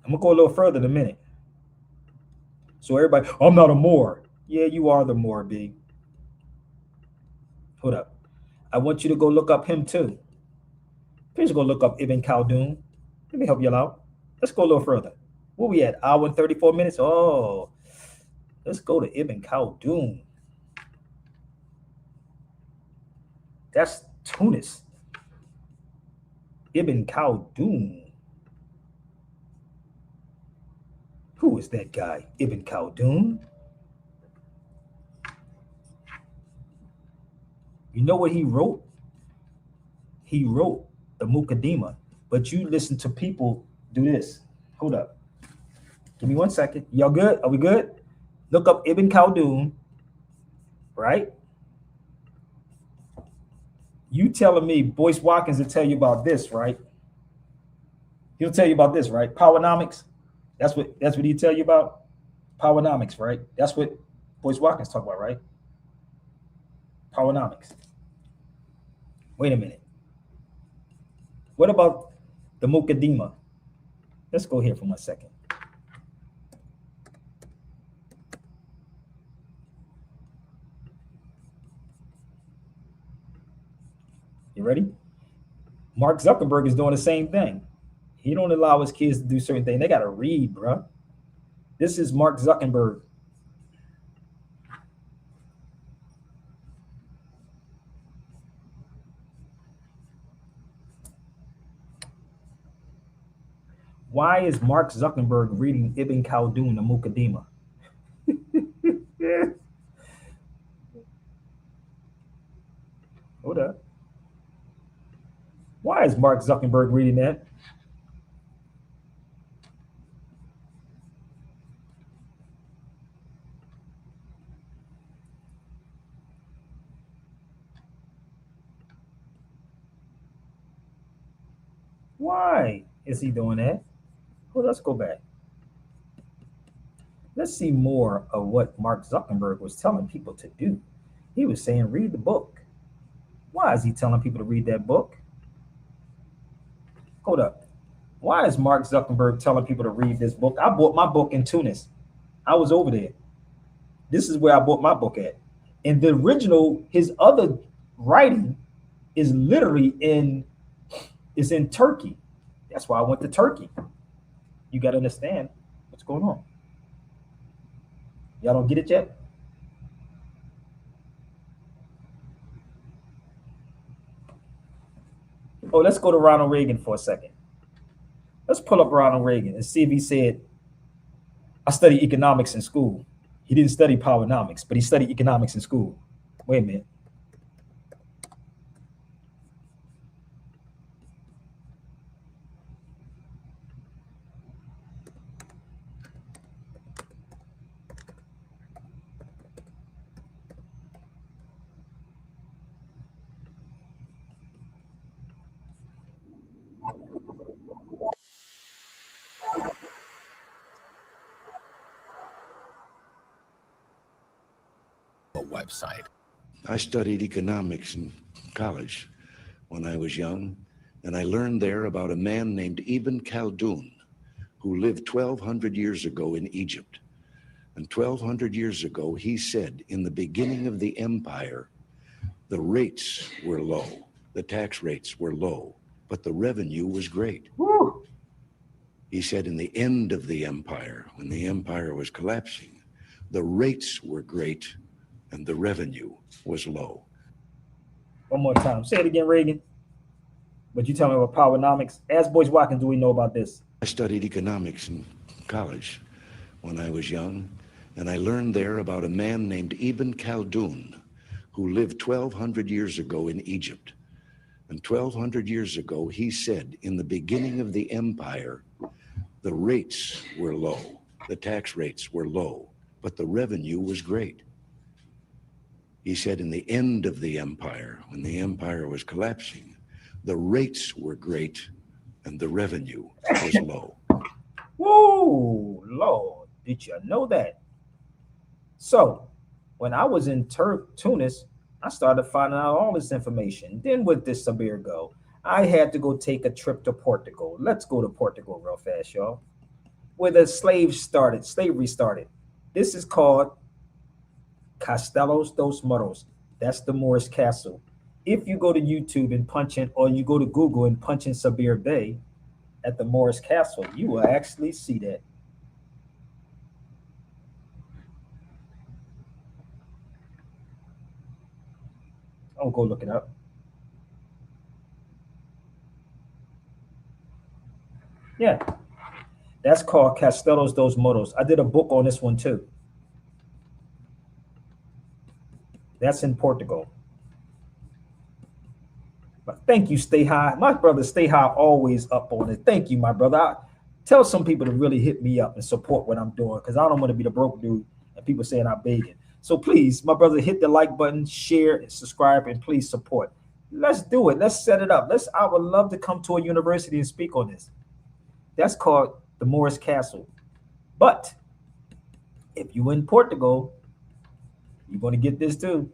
I'm gonna go a little further in a minute. So everybody, I'm not a Moor. Yeah, you are the Moor, B. Hold up. I want you to go look up him too. Please go look up Ibn Khaldun. Let me help y'all out. Let's go a little further. Where we at? Hour and 34 minutes? Oh, let's go to Ibn Khaldun. That's Tunis. Ibn Khaldun. Who is that guy? Ibn Khaldun. You know what he wrote? He wrote the Muqaddimah. But you listen to people do this. Hold up. Give me 1 second. Y'all good? Are we good? Look up Ibn Khaldun. Right? You telling me Boyce Watkins will tell you about this, right? He'll tell you about this, right? Powernomics. That's what he tell you about. Powernomics, right? That's what Boyce Watkins talk about, right? Powernomics. Wait a minute. What about the Muqaddimah? Let's go here for 1 second. ready? Mark Zuckerberg is doing the same thing. He don't allow his kids to do certain things. They got to read, bro. This is Mark Zuckerberg. Why is Mark Zuckerberg reading Ibn Khaldun, the Muqaddimah? Hold up. Why is Mark Zuckerberg reading that? Why is he doing that? Well, let's go back. Let's see more of what Mark Zuckerberg was telling people to do. He was saying, read the book. Why is he telling people to read that book? Hold up. Why is Mark Zuckerberg telling people to read this book? I bought my book in Tunis. I was over there. This is where I bought my book at. And the original, his other writing is literally in Turkey. That's why I went to Turkey. You got to understand what's going on. Y'all don't get it yet? Oh, let's go to Ronald Reagan for a second. Let's pull up Ronald Reagan and see if he said, I studied economics in school. He didn't study Powernomics, but he studied economics in school. Wait a minute. Website. I studied economics in college when I was young, and I learned there about a man named Ibn Khaldun who lived 1,200 years ago in Egypt. And 1,200 years ago, he said, in the beginning of the empire, the rates were low, the tax rates were low, but the revenue was great. Woo. He said, in the end of the empire, when the empire was collapsing, the rates were great and the revenue was low. One more time. Say it again, Reagan. But you tell me about Powernomics. Ask Boyce Watkins, do we know about this? I studied economics in college when I was young, and I learned there about a man named Ibn Khaldun who lived 1,200 years ago in Egypt. And 1,200 years ago, he said, in the beginning of the empire, the rates were low, the tax rates were low, but the revenue was great. He said, in the end of the empire, when the empire was collapsing, the rates were great and the revenue was low. Whoa, Lord, did you know that? So, when I was in Tunis, I started finding out all this information. Then with this Sabir go, I had to go take a trip to Portugal. Let's go to Portugal real fast, y'all. Where the slavery started. This is called Castelos dos Moros. That's the Moorish castle. If you go to YouTube and punch in, or you go to Google and punch in Sabir Bey at the Moorish castle, you will actually see that. I'll go look it up. Yeah, that's called Castelos dos Moros. I did a book on this one too. That's in Portugal. But thank you, Stay High. My brother, Stay High, always up on it. Thank you, my brother. Tell some people to really hit me up and support what I'm doing, because I don't want to be the broke dude and people saying I'm begging. So please, my brother, hit the like button, share, and subscribe, and please support. Let's do it. Let's set it up. I would love to come to a university and speak on this. That's called the Moorish Castle. But if you're in Portugal, you're going to get this too.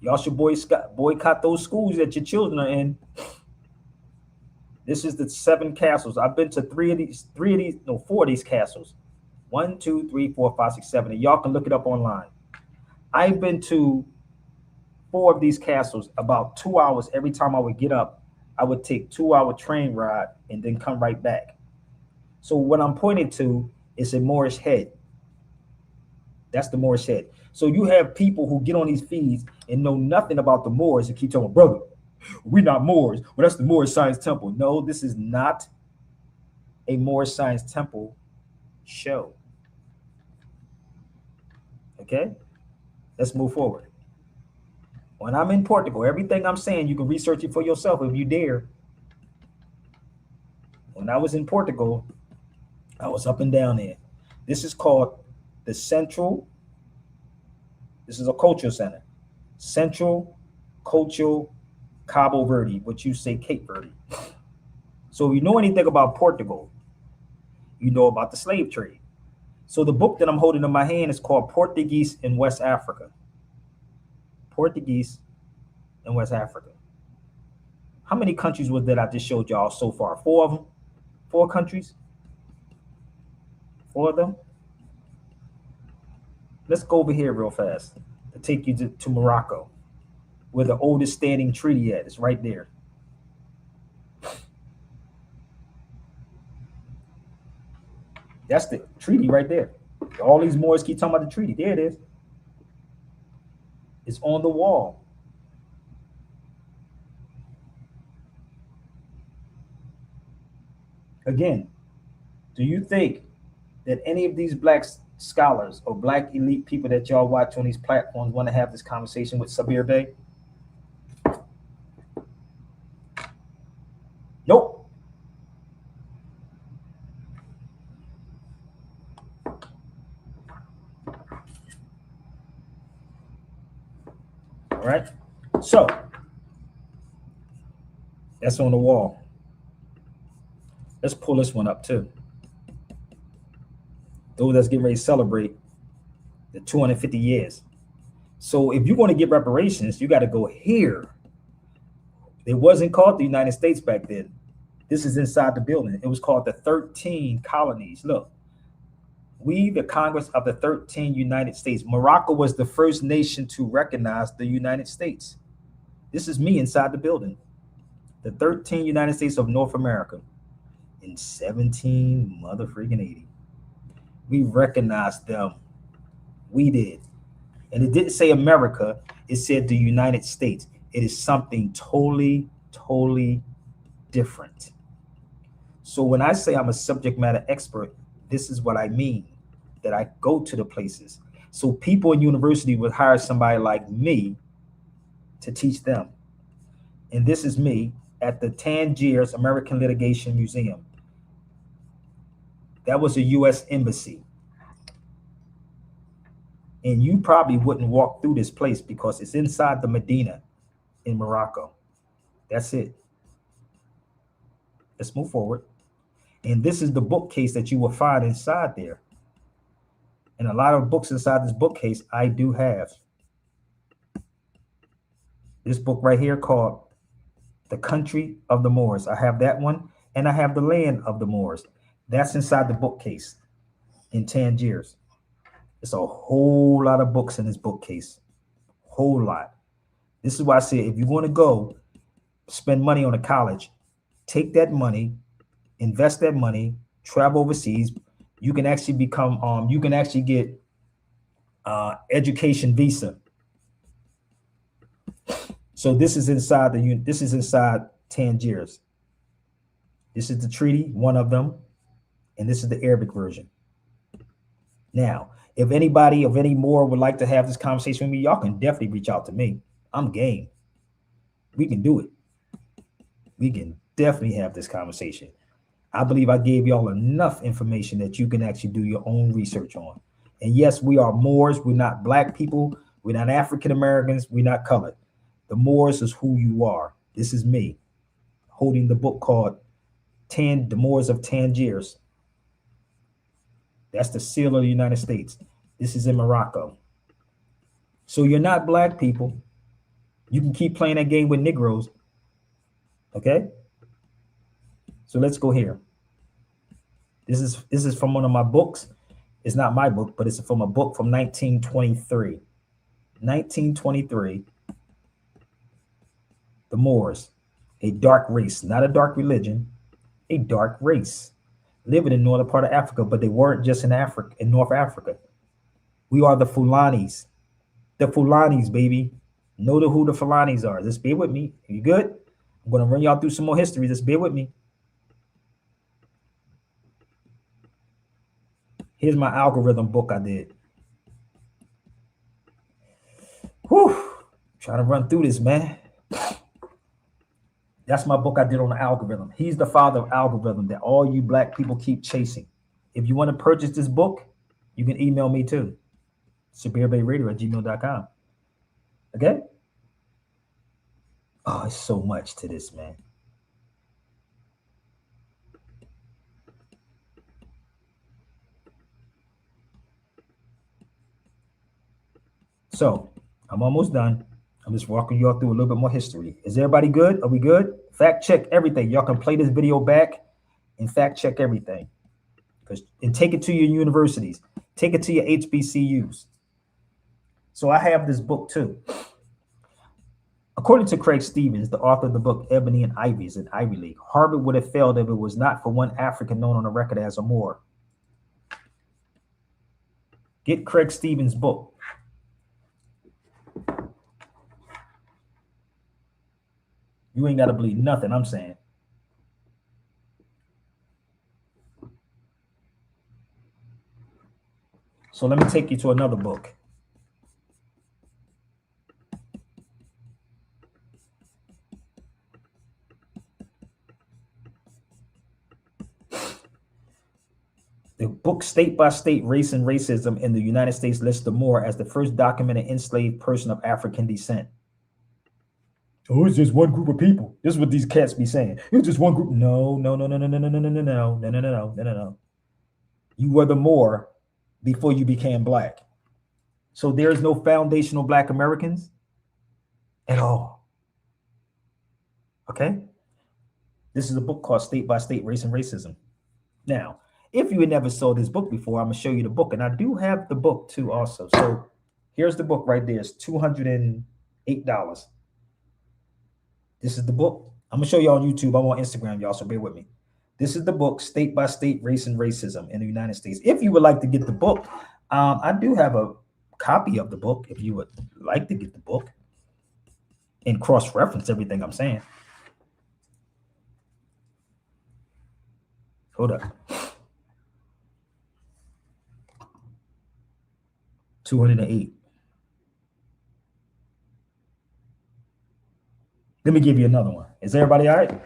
Y'all should boycott those schools that your children are in. This is the 7 castles. I've been to 4 of these castles. 1, 2, 3, 4, 5, 6, 7. And y'all can look it up online. I've been to 4 of these castles, about 2 hours every time I would get up. I would take 2-hour train ride and then come right back. So what I'm pointing to is a Moorish head. That's the Moorish head. So you have people who get on these feeds and know nothing about the Moors and keep telling, brother, we're not Moors. Well, that's the Moorish Science Temple. No, this is not a Moorish Science Temple show. Okay, let's move forward. When I'm in Portugal, everything I'm saying, you can research it for yourself if you dare. When I was in Portugal, I was up and down there. This is called the Central. This is a cultural center. Central Cultural Cabo Verde, what you say Cape Verde. So if you know anything about Portugal, you know about the slave trade. So the book that I'm holding in my hand is called Portuguese in West Africa. Portuguese in West Africa. How many countries was that I just showed y'all so far? 4 of them? 4 countries? 4 of them? Let's go over here real fast to take you to Morocco, where the oldest standing treaty at. It's right there. That's the treaty right there. All these Moors keep talking about the treaty. There it is. It's on the wall. Again, do you think that any of these black scholars or black elite people that y'all watch on these platforms want to have this conversation with Sabir Bey? Nope. All right. So that's on the wall. Let's pull this one up too. Those that's getting ready to celebrate the 250 years. So if you want to get reparations, you got to go here. It wasn't called the United States back then. This is inside the building. It was called the 13 colonies. Look, we, the Congress of the 13 United States. Morocco was the first nation to recognize the United States. This is me inside the building. The 13 United States of North America in 17 motherfreaking 80. We recognized them. We did. And it didn't say America. It said the United States. It is something totally, totally different. So when I say I'm a subject matter expert, this is what I mean, that I go to the places. So people in university would hire somebody like me to teach them. And this is me at the Tangiers American Litigation Museum. That was a U.S. embassy. And you probably wouldn't walk through this place because it's inside the Medina in Morocco. That's it. Let's move forward. And this is the bookcase that you will find inside there. And a lot of books inside this bookcase I do have. This book right here called The Country of the Moors. I have that one, and I have The Land of the Moors. That's inside the bookcase in Tangiers. It's a whole lot of books in this bookcase. Whole lot. This is why I say if you want to go spend money on a college, take that money, invest that money, travel overseas. You can actually become, you can actually get education visa. So this is inside this is inside Tangiers. This is the treaty, one of them, and this is the Arabic version. Now, if anybody of any more would like to have this conversation with me, y'all can definitely reach out to me. I'm game. We can do it. We can definitely have this conversation. I believe I gave y'all enough information that you can actually do your own research on. And yes, we are Moors. We're not black people. We're not African Americans. We're not colored. The Moors is who you are. This is me holding the book called The Moors of Tangiers. That's the seal of the United States. This is in Morocco. So you're not black people. You can keep playing that game with Negroes. Okay? So let's go here. This is from one of my books. It's not my book, but it's from a book from 1923. 1923. The Moors, a dark race, not a dark religion, a dark race, living in northern part of Africa, but they weren't just in Africa, in North Africa. We are the Fulanis. The Fulanis, baby. Know who the Fulanis are. Just bear with me. Are you good? I'm going to run y'all through some more history. Just bear with me. Here's my algorithm book I did. Whew. Trying to run through this, man. That's my book I did on the algorithm. He's the father of algorithm that all you black people keep chasing. If you want to purchase this book, you can email me too. SabirBeyRadio@gmail.com. Okay? Oh, it's so much to this, man. So, I'm almost done. I'm just walking y'all through a little bit more history. Is everybody good? Are we good? Fact check everything. Y'all can play this video back and fact check everything. And take it to your universities. Take it to your HBCUs. So I have this book too. According to Craig Stevens, the author of the book Ebony and Ivy is an Ivy League, Harvard would have failed if it was not for one African known on the record as a Moor. Get Craig Stevens' book. You ain't got to believe nothing I'm saying. So let me take you to another book. The book State by State, Race and Racism in the United States lists the Moor as the first documented enslaved person of African descent. Oh, it's just one group of people. This is what these cats be saying. It's just one group. No. You were the Moor before you became black. So there is no foundational black Americans at all. Okay? This is a book called State by State, Race and Racism. Now, if you had never saw this book before, I'm going to show you the book. And I do have the book too also. So here's the book right there. It's $208. This is the book. I'm going to show you on YouTube. I'm on Instagram, y'all, so bear with me. This is the book, State by State, Race and Racism in the United States. If you would like to get the book, I do have a copy of the book if you would like to get the book and cross-reference everything I'm saying. Hold up. 208. Let me give you another one. Is everybody all right?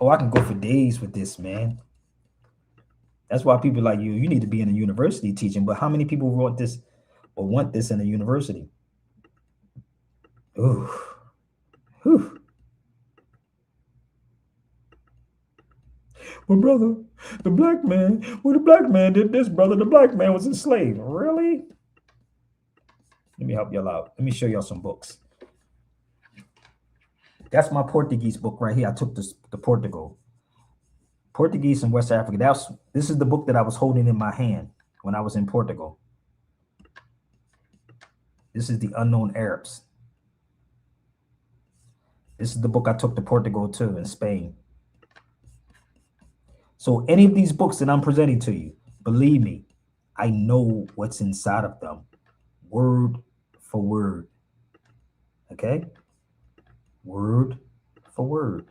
Oh, I can go for days with this, man. That's why people like you need to be in a university teaching. But how many people want this or want this in a university? Ooh. Whew. Well, brother, the black man did this, brother. The black man was enslaved. Really? Let me help y'all out. Let me show y'all some books. That's my Portuguese book right here. I took this to Portugal. Portuguese in West Africa. This is the book that I was holding in my hand when I was in Portugal. This is the Unknown Arabs. This is the book I took to Portugal too, in Spain. So any of these books that I'm presenting to you, believe me, I know what's inside of them, word for word. Okay? Word for word.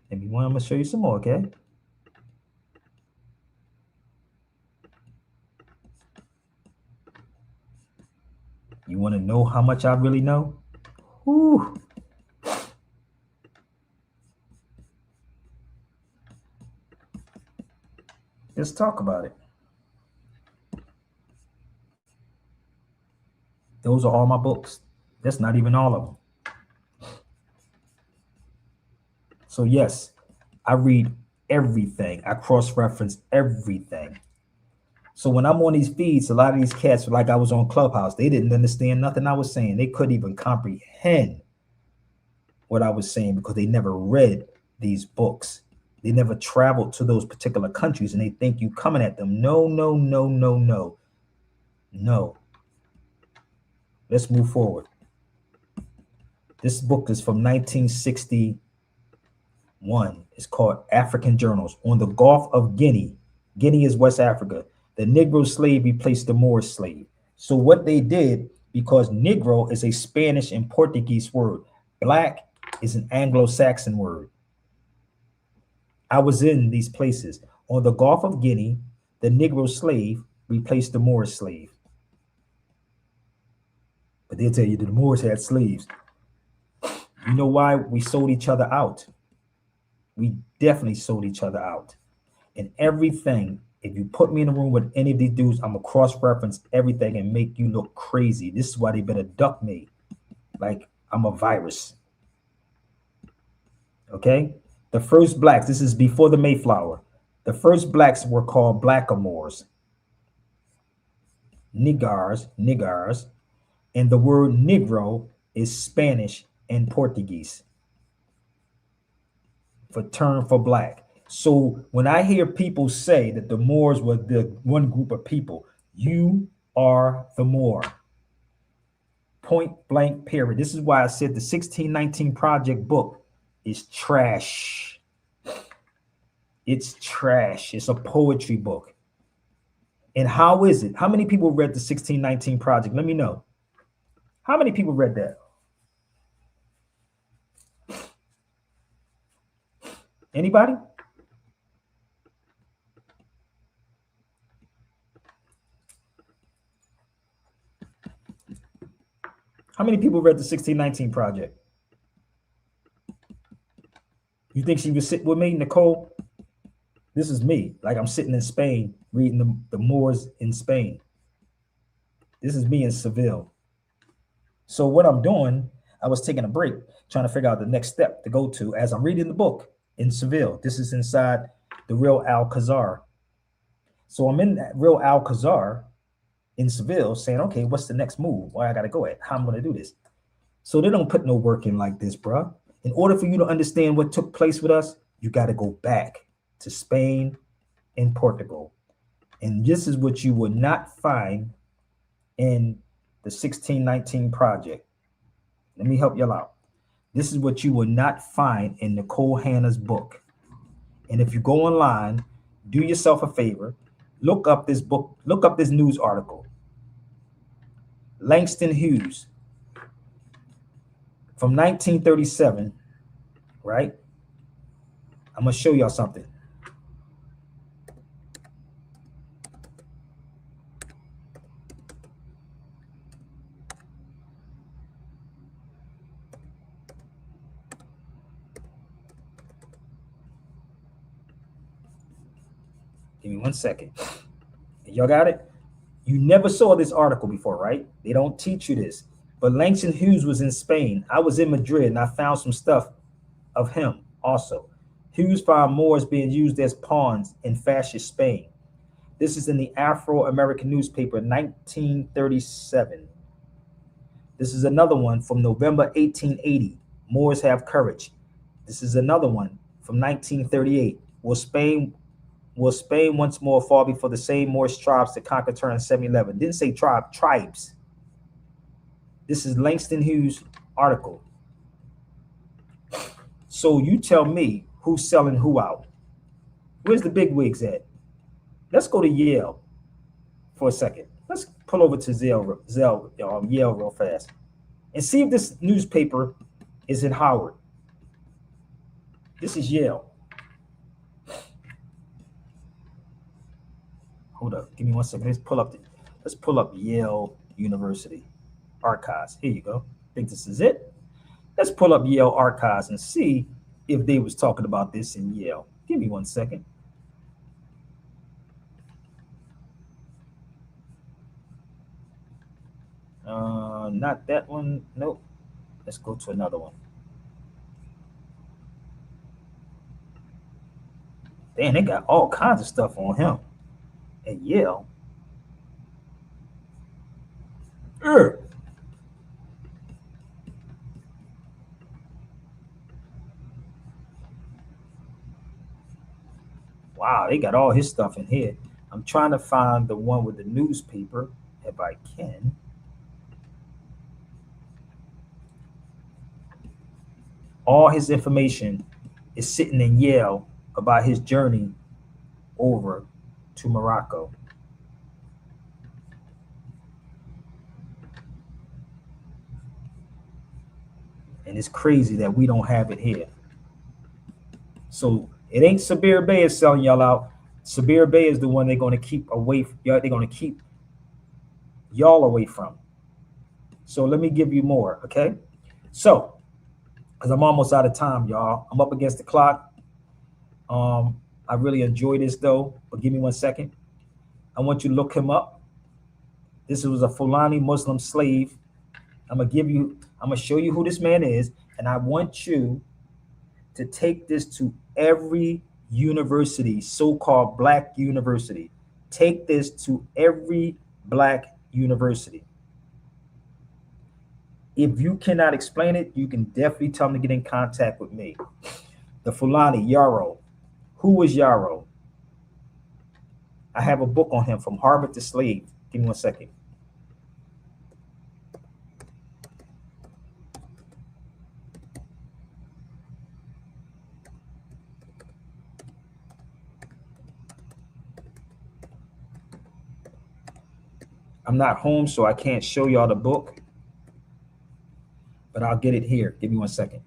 If you want, I'm going to show you some more, okay? You want to know how much I really know? Whew. Let's talk about it. Those are all my books. That's not even all of them. So yes, I read everything. I cross-reference everything. So when I'm on these feeds, a lot of these cats, like I was on Clubhouse, they didn't understand nothing I was saying. They couldn't even comprehend what I was saying because they never read these books. They never traveled to those particular countries and they think you coming at them. No. Let's move forward. This book is from 1961. It's called African Journals. On the Gulf of Guinea. Guinea is West Africa. The Negro slave replaced the Moorish slave. So what they did, because Negro is a Spanish and Portuguese word, black is an Anglo-Saxon word. I was in these places. On the Gulf of Guinea, the Negro slave replaced the Moorish slave. But they'll tell you that the Moors had slaves. You know why? We sold each other out. We definitely sold each other out. And everything, if you put me in a room with any of these dudes, I'm going to cross-reference everything and make you look crazy. This is why they better duck me. Like I'm a virus. Okay? The first blacks, this is before the Mayflower. The first blacks were called blackamoors. Nigars. And the word Negro is Spanish and Portuguese for term for black. So when I hear people say that the Moors were the one group of people, you are the Moor. Point blank period. This is why I said the 1619 Project book is trash. It's trash. It's a poetry book. And how is it? How many people read the 1619 Project? Let me know. How many people read that? Anybody? How many people read the 1619 Project? You think she was sitting with me, Nicole? This is me. Like I'm sitting in Spain reading the Moors in Spain. This is me in Seville. So what I'm doing, I was taking a break, trying to figure out the next step to go to as I'm reading the book in Seville. This is inside the Real Alcazar. So I'm in that Real Alcazar in Seville saying, okay, what's the next move? Where I got to go at? How I'm going to do this? So they don't put no work in like this, bro. In order for you to understand what took place with us, you got to go back to Spain and Portugal. And this is what you will not find in the 1619 Project. Let me help y'all out. This is what you will not find in Nicole Hanna's book. And if you go online, do yourself a favor, look up this book, look up this news article. Langston Hughes from 1937, right? I'm going to show y'all something. Give me 1 second. Y'all got it? You never saw this article before, right? They don't teach you this. But Langston Hughes was in Spain. I was in Madrid and I found some stuff of him also. Hughes found Moors being used as pawns in fascist Spain. This is in the Afro-American newspaper, 1937. This is another one from November 1880. Moors have courage. This is another one from 1938. Will Spain once more fall before the same Moorish tribes that conquered her in 711? Didn't say tribes. This is Langston Hughes' article. So you tell me who's selling who out. Where's the big wigs at? Let's go to Yale for a second. Let's pull over to Yale real fast and see if this newspaper is in Howard. This is Yale. Hold up, give me 1 second. Let's pull up Yale University archives. Here you go. I think this is it. Let's pull up Yale archives and see if they was talking about this in Yale. Give me 1 second. Not that one. Nope. Let's go to another one. Damn, they got all kinds of stuff on him at Yale. Wow, they got all his stuff in here. I'm trying to find the one with the newspaper, if I can. All his information is sitting in Yale about his journey over to Morocco. And it's crazy that we don't have it here. So it ain't Sabir Bey is selling y'all out. Sabir Bey is the one they're going to keep away. They're going to keep y'all away from. So let me give you more, okay? So, because I'm almost out of time, y'all. I'm up against the clock. I really enjoy this though, but give me 1 second. I want you to look him up. This was a Fulani Muslim slave. I'm gonna show you who this man is, and I want you to take this to every university, so-called black university. Take this to every black university. If you cannot explain it, you can definitely tell them to get in contact with me. The Fulani, Yarrow. Who was Yarrow? I have a book on him, From Harvard to Slave. Give me 1 second. I'm not home, so I can't show y'all the book, but I'll get it here. Give me 1 second.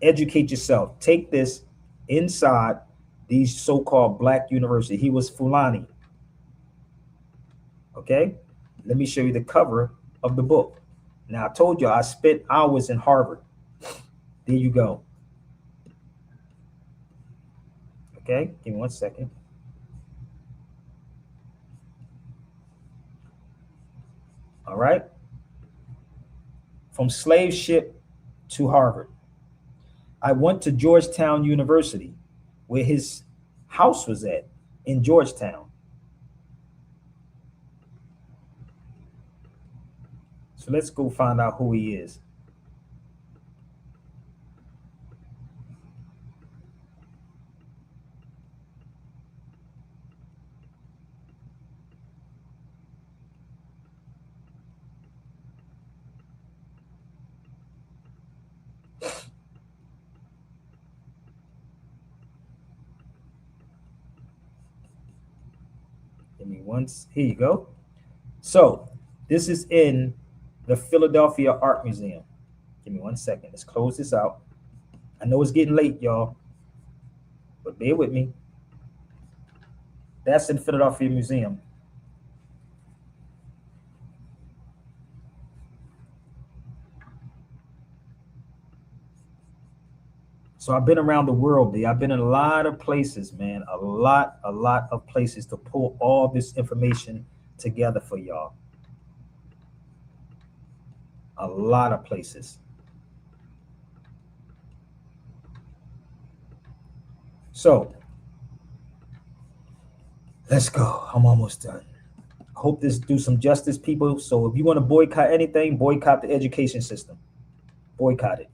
Educate yourself. Take this inside these so-called black universities. He was Fulani. Okay? Let me show you the cover of the book. Now, I told you I spent hours in Harvard. There you go. Okay? Give me 1 second. All right? From slave ship to Harvard. I went to Georgetown University, where his house was at, in Georgetown. So let's go find out who he is. Give me once. Here you go. So this is in the Philadelphia Art Museum. Give me 1 second. Let's close this out. I know it's getting late, y'all, but bear with me. That's in Philadelphia Museum. So I've been around the world, B. I've been in a lot of places, man. A lot of places to pull all this information together for y'all. A lot of places. So let's go. I'm almost done. I hope this do some justice, people. So if you want to boycott anything, boycott the education system. Boycott it.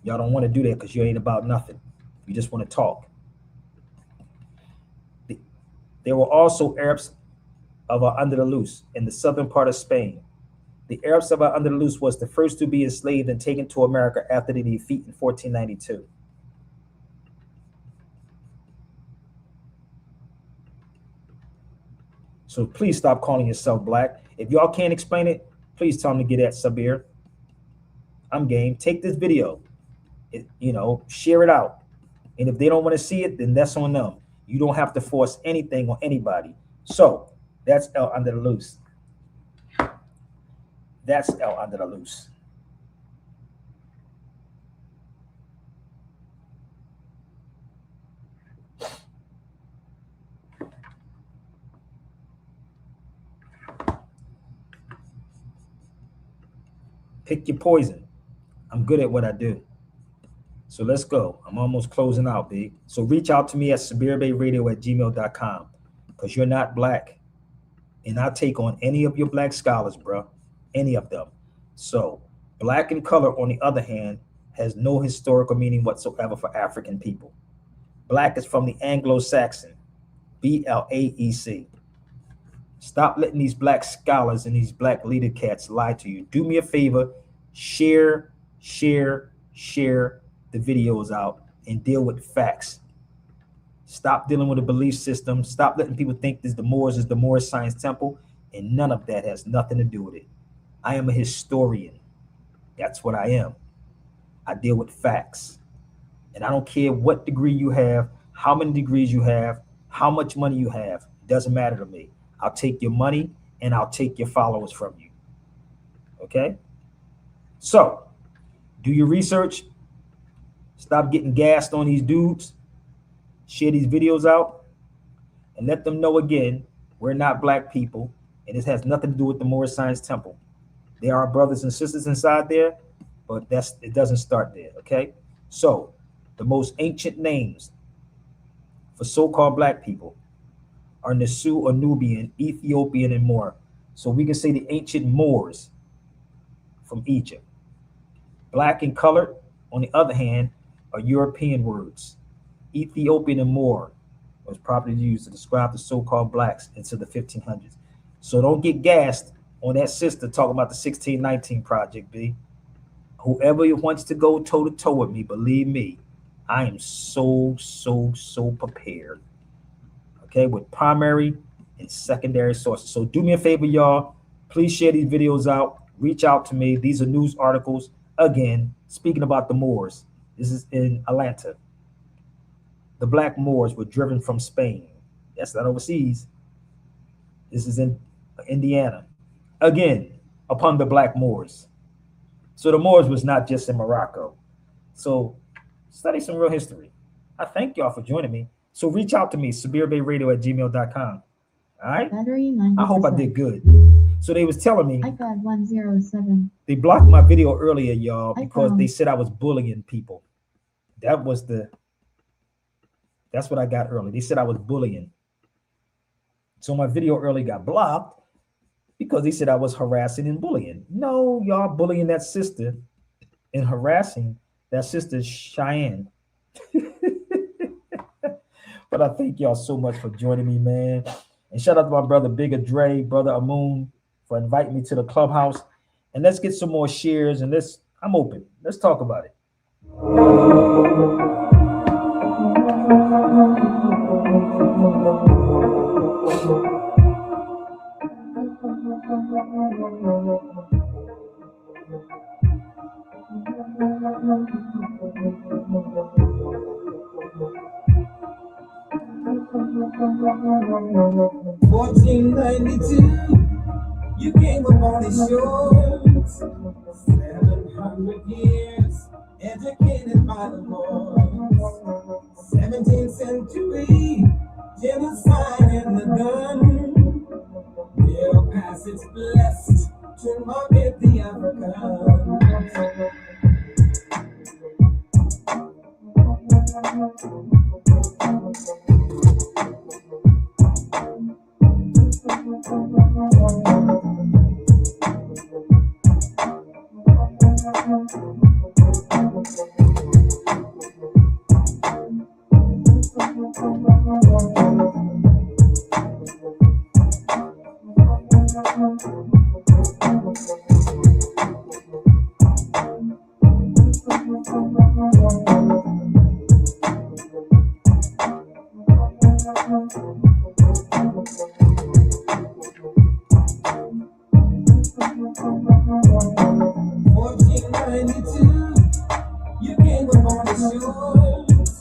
Y'all don't want to do that because you ain't about nothing. You just want to talk. There were also Arabs of Andalus in the southern part of Spain. The Arabs of Andalus was the first to be enslaved and taken to America after the defeat in 1492. So please stop calling yourself black. If y'all can't explain it, please tell them to get at Sabir. I'm game. Take this video. Share it out. And if they don't want to see it, then that's on them. You don't have to force anything on anybody. So that's El Andalus. That's El Andalus. Pick your poison. I'm good at what I do. So let's go. I'm almost closing out, B. So reach out to me at SabirBeyRadio@gmail.com because you're not black. And I'll take on any of your black scholars, bro. Any of them. So black and color, on the other hand, has no historical meaning whatsoever for African people. Black is from the Anglo-Saxon, BLAEC. Stop letting these black scholars and these black leader cats lie to you. Do me a favor, share the videos out and deal with facts. Stop dealing with a belief system. Stop letting people think this the Moors is the Moorish Science Temple, and none of that has nothing to do with it. I am a historian. That's what I am. I deal with facts. And I don't care what degree you have, how many degrees you have, how much money you have. It doesn't matter to me. I'll take your money and I'll take your followers from you. Okay? So, do your research. Stop getting gassed on these dudes. Share these videos out and let them know again, we're not black people, and this has nothing to do with the Moorish Science Temple. There are brothers and sisters inside there, but it doesn't start there, okay? So, the most ancient names for so-called black people are Nasu or Nubian, Ethiopian, and more. So we can say the ancient Moors from Egypt. Black and colored, on the other hand, are European words. Ethiopian and Moor was properly used to describe the so-called blacks into the 1500s. So don't get gassed on that sister talking about the 1619 Project, B. Whoever wants to go toe-to-toe with me, believe me, I am so prepared. Okay, with primary and secondary sources. So do me a favor, y'all. Please share these videos out. Reach out to me. These are news articles. Again, speaking about the Moors. This is in Atlanta. The black Moors were driven from Spain. That's not overseas. This is in Indiana. Again, upon the black Moors. So the Moors was not just in Morocco. So study some real history. I thank y'all for joining me. So reach out to me, SabirBeyRadio@gmail.com. All right? Battery 90%. I hope I did good. So they was telling me iPad 107. they blocked my video earlier, y'all, because they said I was bullying people. That's what I got early. They said I was bullying. So my video early got blocked because they said I was harassing and bullying. No, y'all bullying that sister and harassing that sister Cheyenne. But I thank y'all so much for joining me, man. And shout out to my brother Bigger Dre, brother Amoon, for inviting me to the clubhouse. And let's get some more shares and I'm open. Let's talk about it. 1492, you came upon his shores. 700 years, educated by the Moors. 17th century, genocide and the gun. Their passage blessed to market the African. You came upon the shores.